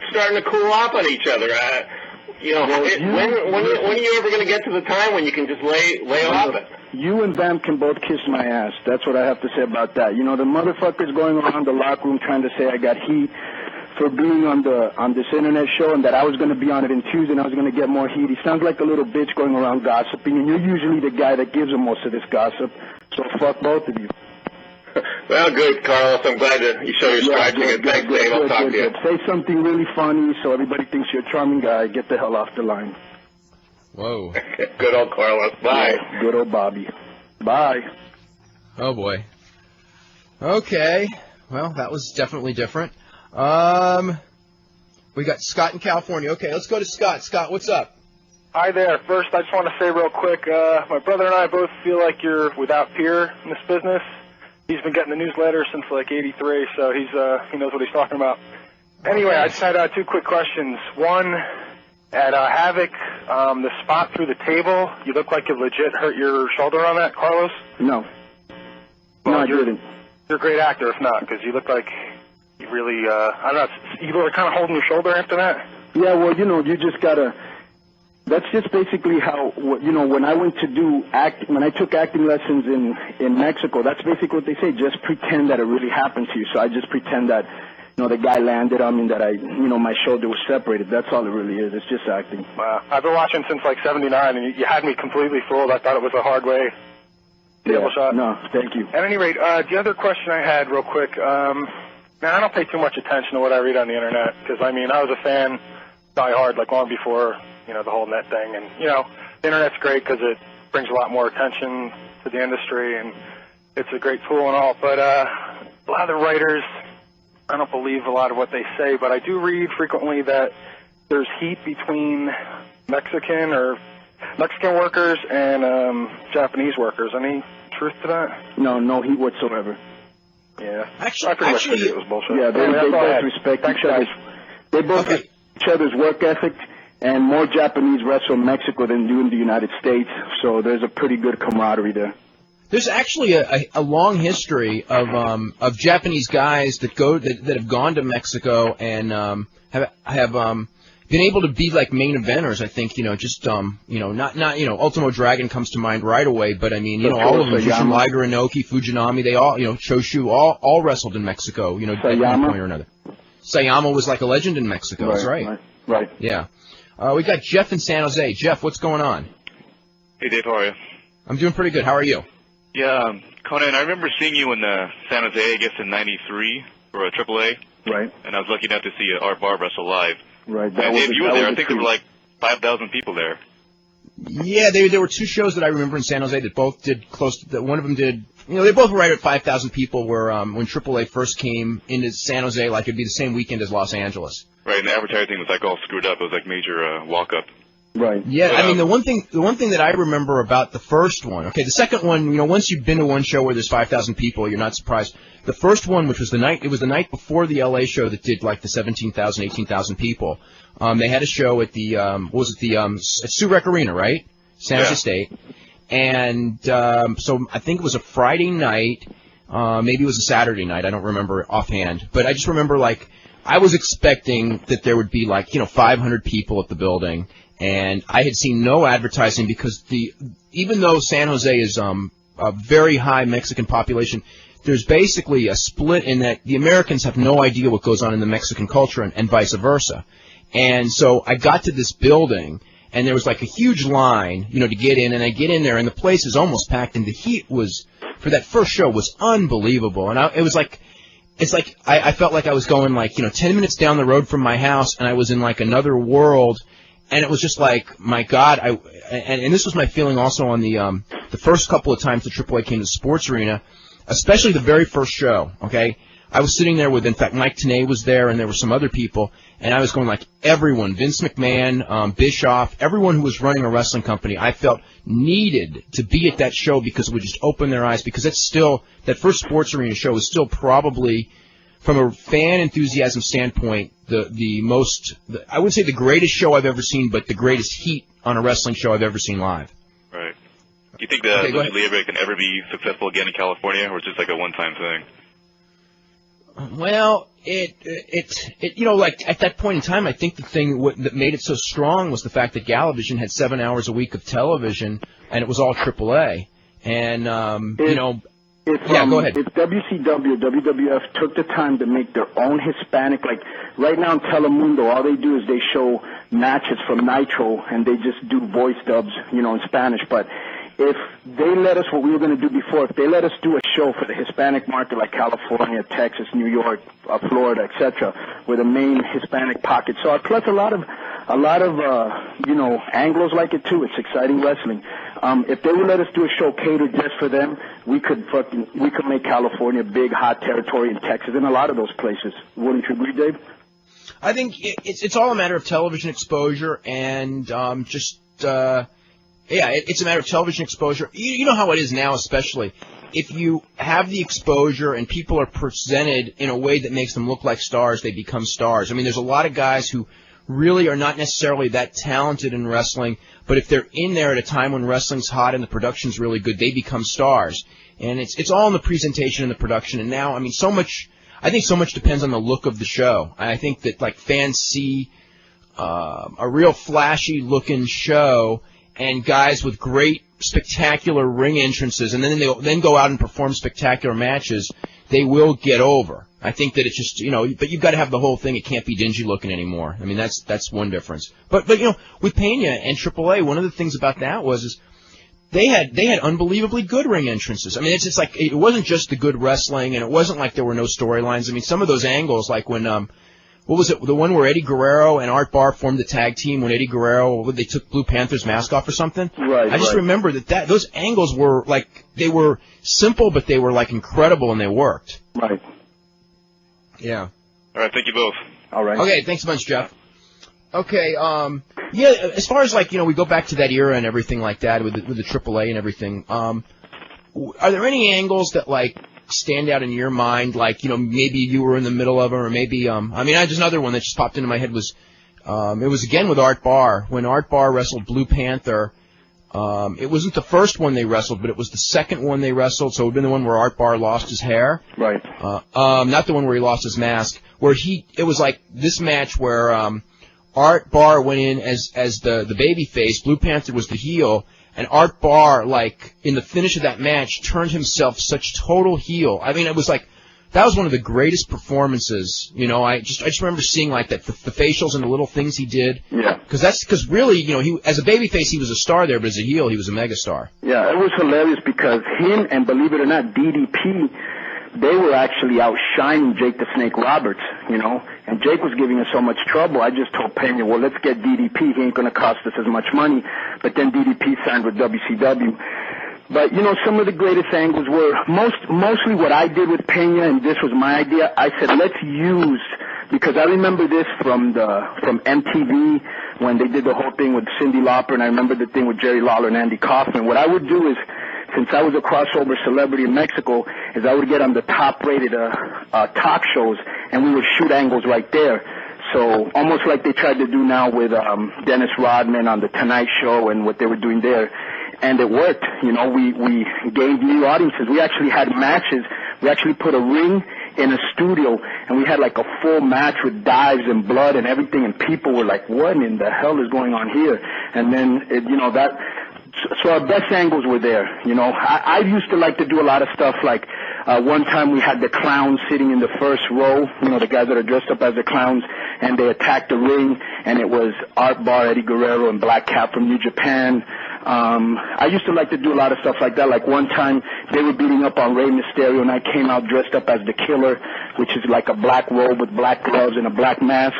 Speaker 7: starting to cool off on each other. You know, when are you ever going to get to the time when you can just lay off it?
Speaker 2: You and Vamp can both kiss my ass. That's what I have to say about that. You know, the motherfuckers going around the locker room trying to say I got heat for being on this internet show and that I was going to be on it in Tuesday and I was going to get more heat. He sounds like a little bitch going around gossiping, and you're usually the guy that gives him most of this gossip. So fuck both of you.
Speaker 7: Well, good, Carlos. I'm glad that you show your stripes again. Thanks, Dave. I'll talk to you.
Speaker 2: Say something really funny so everybody thinks you're a charming guy. Get the hell off the line.
Speaker 1: Whoa.
Speaker 7: Good old Carlos. Bye.
Speaker 2: Yeah, good old Bobby. Bye.
Speaker 1: Oh, boy. Okay. Well, that was definitely different. We got Scott in California. Okay, let's go to Scott. Scott, what's up?
Speaker 8: Hi there. First, I just want to say real quick, my brother and I both feel like you're without peer in this business. He's been getting the newsletter since like '83, so he knows what he's talking about. Anyway, I just had 2 quick questions. One, at Havoc, the spot through the table, you look like you legit hurt your shoulder on that, Carlos?
Speaker 2: No.
Speaker 8: Well,
Speaker 2: no, I didn't.
Speaker 8: You're a great actor if not, because you look like you really, I don't know, you were kind of holding your shoulder after that?
Speaker 2: Yeah, well, you know, you just gotta... That's just basically how, you know, when I went to when I took acting lessons in Mexico, that's basically what they say. Just pretend that it really happened to you. So I just pretend that, you know, the guy landed on me, that my shoulder was separated. That's all it really is. It's just acting.
Speaker 8: Wow. I've been watching since like '79, and you had me completely fooled. I thought it was a hard way.
Speaker 2: Yeah. Shot. No, thank you.
Speaker 8: At any rate, the other question I had real quick, now I don't pay too much attention to what I read on the internet, because, I mean, I was a fan, die hard, like long before, you know, the whole net thing. And, you know, the internet's great because it brings a lot more attention to the industry, and it's a great tool and all. But a lot of the writers, I don't believe a lot of what they say, but I do read frequently that there's heat between Mexican workers and Japanese workers. Any truth to that?
Speaker 2: No heat whatsoever.
Speaker 8: Yeah.
Speaker 1: Actually,
Speaker 8: I pretty much figured it was bullshit.
Speaker 2: Yeah, they both respect each other. They both respect each other's work ethic, and more Japanese wrestle in Mexico than do in the United States, so there's a pretty good camaraderie there.
Speaker 1: There's actually a long history of Japanese guys that have gone to Mexico and have been able to be like main eventers. I think just not Ultimo Dragon comes to mind right away, but I mean all of them, Jushin Liger, Inoki, Fujinami, they all Choshu all wrestled in Mexico. At one point or another. Sayama was like a legend in Mexico. That's right.
Speaker 9: Right.
Speaker 1: Yeah. We got Jeff in San Jose. Jeff, what's going on?
Speaker 10: Hey, Dave, how are you?
Speaker 1: I'm doing pretty good. How are you?
Speaker 10: Yeah, Conan, I remember seeing you in San Jose, I guess in '93 for a AAA.
Speaker 9: Right.
Speaker 10: And I was lucky enough to see Art Barr wrestle live.
Speaker 9: Right.
Speaker 10: And Dave, you were there. I think there were like 5,000 people there.
Speaker 1: Yeah, there were two shows that I remember in San Jose that both did close to that. One of them did, they both were right at 5,000 people. Where when AAA first came into San Jose, like it'd be the same weekend as Los Angeles.
Speaker 10: Right, and the advertising was like all screwed up. It was like major walk-up.
Speaker 9: Right.
Speaker 1: Yeah, I mean the one thing that I remember about the first one. Okay, the second one, once you've been to one show where there's 5,000 people, you're not surprised. The first one, which was the night before the LA show that did like the 17,000, 18,000 people. They had a show at the at Sioux Rec Arena, right? San Jose State. And so I think it was a Friday night, maybe it was a Saturday night. I don't remember offhand, but I just remember like I was expecting that there would be like 500 people at the building. And I had seen no advertising because even though San Jose is a very high Mexican population, there's basically a split in that the Americans have no idea what goes on in the Mexican culture and vice versa. And so I got to this building, and there was like a huge line, to get in, and I get in there, and the place is almost packed, and the heat for that first show was unbelievable. And I felt like I was going 10 minutes down the road from my house, and I was in like another world. And it was just like, my God, and this was my feeling also on the first couple of times the AAA came to the sports arena, especially the very first show, okay? I was sitting there in fact, Mike Tenay was there, and there were some other people, and I was going like everyone, Vince McMahon, Bischoff, everyone who was running a wrestling company, I felt needed to be at that show because it would just open their eyes, because that first sports arena show is still probably, from a fan enthusiasm standpoint, I would say the greatest show I've ever seen, but the greatest heat on a wrestling show I've ever seen live.
Speaker 10: Right. Do you think that Lucha Libre can ever be successful again in California, or just like a one-time thing?
Speaker 1: Well, like at that point in time, I think the thing that made it so strong was the fact that Galavision had 7 hours a week of television, and it was all AAA. And go ahead.
Speaker 9: If WCW, WWF took the time to make their own Hispanic, like right now in Telemundo, all they do is they show matches from Nitro, and they just do voice dubs, in Spanish. But if they let us, what we were going to do before, if they let us do a show for the Hispanic market like California, Texas, New York, Florida, etc., where the main Hispanic pockets are, plus a lot of Anglos like it too. It's exciting wrestling. If they would let us do a show catered just for them, we could make California big, hot territory in Texas and a lot of those places. Wouldn't you agree, Dave?
Speaker 1: I think it's all a matter of television exposure and it's a matter of television exposure. You know how it is now, especially if you have the exposure and people are presented in a way that makes them look like stars, they become stars. I mean, there's a lot of guys who really are not necessarily that talented in wrestling, but if they're in there at a time when wrestling's hot and the production's really good, they become stars. And it's all in the presentation and the production. And now, I mean, I think so much depends on the look of the show. I think that like fans see a real flashy looking show and guys with great spectacular ring entrances, and then they go out and perform spectacular matches, they will get over. I think that it's just, but you've got to have the whole thing. It can't be dingy looking anymore. I mean, that's one difference. But with Peña and AAA, one of the things about that is they had unbelievably good ring entrances. I mean, it's just like, it wasn't just the good wrestling, and it wasn't like there were no storylines. I mean, some of those angles, like when, what was it, the one where Eddie Guerrero and Art Barr formed the tag team when Eddie Guerrero, they took Blue Panther's mask off or something?
Speaker 9: Right.
Speaker 1: I just remember that those angles were like, they were simple, but they were like incredible, and they worked.
Speaker 9: Right.
Speaker 1: Yeah.
Speaker 10: All right, thank you both.
Speaker 9: All right.
Speaker 1: Okay, thanks a bunch, Jeff. Okay, as far as like, we go back to that era and everything like that with the AAA and everything, are there any angles that like stand out in your mind, like, maybe you were in the middle of them, or maybe, just another one that just popped into my head was, it was again with Art Barr. When Art Barr wrestled Blue Panther, it wasn't the first one they wrestled, but it was the second one they wrestled, so it would have been the one where Art Barr lost his hair.
Speaker 9: Right.
Speaker 1: Not the one where he lost his mask, where it was like this match where, Art Barr went in as the baby face, Blue Panther was the heel, and Art Barr, like, in the finish of that match, turned himself such total heel. I mean, it was like, that was one of the greatest performances. You know, I just remember seeing like that the facials and the little things he did.
Speaker 9: Yeah.
Speaker 1: Because really, you know, he as a babyface he was a star there, but as a heel he was a megastar.
Speaker 9: Yeah, it was hilarious because him and, believe it or not, DDP, they were actually outshining Jake the Snake Roberts, you know, and Jake was giving us so much trouble. I just told Peña, well, let's get DDP. He ain't going to cost us as much money. But then DDP signed with WCW. But, you know, some of the greatest angles were mostly what I did with Peña, and this was my idea. I said, let's use, because I remember this from MTV when they did the whole thing with Cyndi Lauper, and I remember the thing with Jerry Lawler and Andy Kaufman. What I would do is, since I was a crossover celebrity in Mexico, is I would get on the top-rated talk shows, and we would shoot angles right there. So almost like they tried to do now with Dennis Rodman on The Tonight Show and what they were doing there. And it worked. You know, we gained new audiences. We actually had matches. We actually put a ring in a studio, and we had like a full match with dives and blood and everything, and people were like, what in the hell is going on here? And then, so our best angles were there. You know, I used to like to do a lot of stuff like, one time we had the clowns sitting in the first row, you know, the guys that are dressed up as the clowns, and they attacked the ring, and it was Art Barr, Eddie Guerrero, and Black Cat from New Japan. I used to like to do a lot of stuff like that. Like one time they were beating up on Rey Mysterio, and I came out dressed up as the Killer, which is like a black robe with black gloves and a black mask.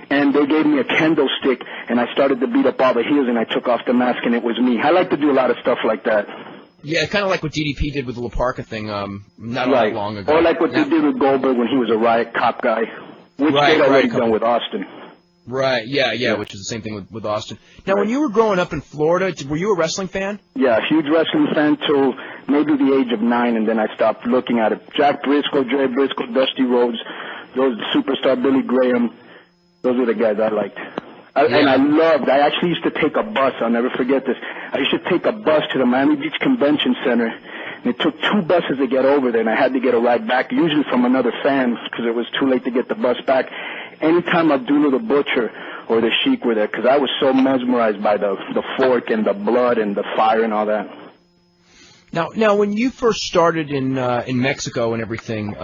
Speaker 9: And they gave me a kendo stick, and I started to beat up all the heels, and I took off the mask, and it was me. I like to do a lot of stuff like that.
Speaker 1: Yeah, kind of like what DDP did with the La Parka thing not that long ago.
Speaker 9: Or like what they did with Goldberg when he was a Riot Cop guy, which they'd already done with Austin.
Speaker 1: Right, yeah, which is the same thing with Austin. Now, when you were growing up in Florida, were you a wrestling fan?
Speaker 9: Yeah, huge wrestling fan till maybe the age of 9, and then I stopped looking at it. Jack Briscoe, Jerry Briscoe, Dusty Rhodes, those Superstar Billy Graham, those were the guys I liked. And I actually used to take a bus, I'll never forget this. I used to take a bus to the Miami Beach Convention Center, and it took 2 buses to get over there, and I had to get a ride back, usually from another fan, because it was too late to get the bus back. Anytime Abdullah the Butcher or the Sheik were there, because I was so mesmerized by the fork and the blood and the fire and all that.
Speaker 1: Now, when you first started in Mexico and everything,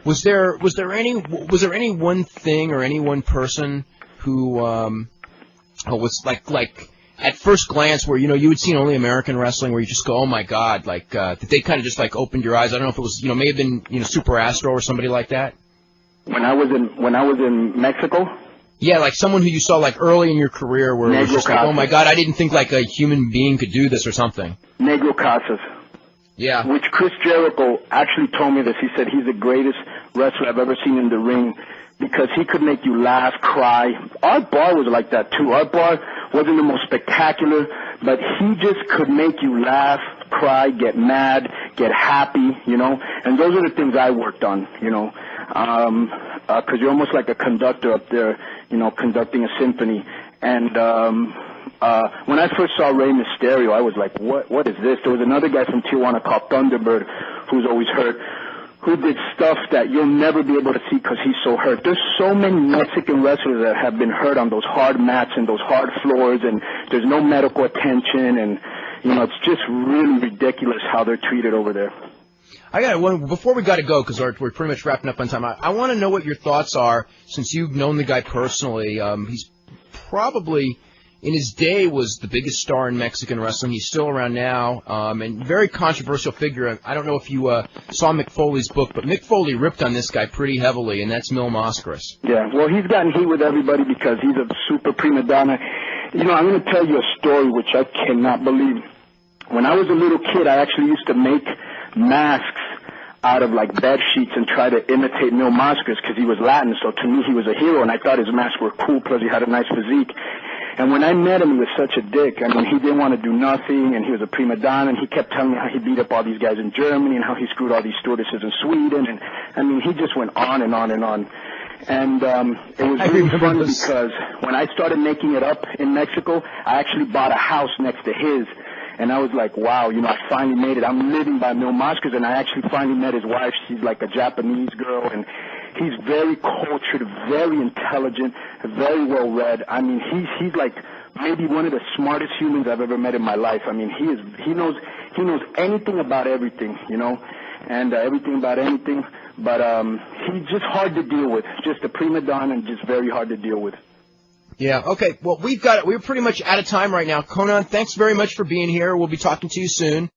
Speaker 1: was there any one thing or any one person who was like at first glance where you had seen only American wrestling where you just go, oh my God, like that they kind of just like opened your eyes? I don't know if it was may have been Super Astro or somebody like that. When I was in Mexico? Yeah, like someone who you saw like early in your career where it was just like, oh my God, I didn't think like a human being could do this or something.
Speaker 9: Negro Casas.
Speaker 1: Yeah.
Speaker 9: Which Chris Jericho actually told me this. He said he's the greatest wrestler I've ever seen in the ring because he could make you laugh, cry. Art Barr was like that too. Art Barr wasn't the most spectacular, but he just could make you laugh, cry, get mad, get happy, and those are the things I worked on, because you're almost like a conductor up there, conducting a symphony. And when I first saw Rey Mysterio, I was like, what is this? There was another guy from Tijuana called Thunderbird, who's always hurt, who did stuff that you'll never be able to see because he's so hurt. There's so many Mexican wrestlers that have been hurt on those hard mats and those hard floors, and there's no medical attention, and it's just really ridiculous how they're treated over there.
Speaker 1: I got one before we got to go because we're pretty much wrapping up on time. I want to know what your thoughts are since you've known the guy personally. He's probably in his day was the biggest star in Mexican wrestling. He's still around now, and very controversial figure. I don't know if you saw Mick Foley's book, but Mick Foley ripped on this guy pretty heavily, and that's Mil Mascaras.
Speaker 9: Yeah, well, he's gotten heat with everybody because he's a super prima donna. I'm going to tell you a story which I cannot believe. When I was a little kid, I actually used to make masks out of like bed sheets and try to imitate Mil Mascaras because he was Latin, so to me he was a hero, and I thought his masks were cool plus he had a nice physique. And when I met him, he was such a dick. I mean, he didn't want to do nothing, and he was a prima donna, and he kept telling me how he beat up all these guys in Germany and how he screwed all these stewardesses in Sweden, and I mean, he just went on and on and on. And it was really fun because when I started making it up in Mexico, I actually bought a house next to his. And I was like, wow, I finally made it. I'm living by Mil Mascaras, and I actually finally met his wife. She's like a Japanese girl, and He's very cultured, very intelligent, very well read. I mean, he's like maybe one of the smartest humans I've ever met in my life. I mean, he knows anything about everything, you know, and everything about anything. But he's just hard to deal with, just a prima donna and just very hard to deal with.
Speaker 1: Yeah, okay. Well, we're pretty much out of time right now. Konnan, thanks very much for being here. We'll be talking to you soon.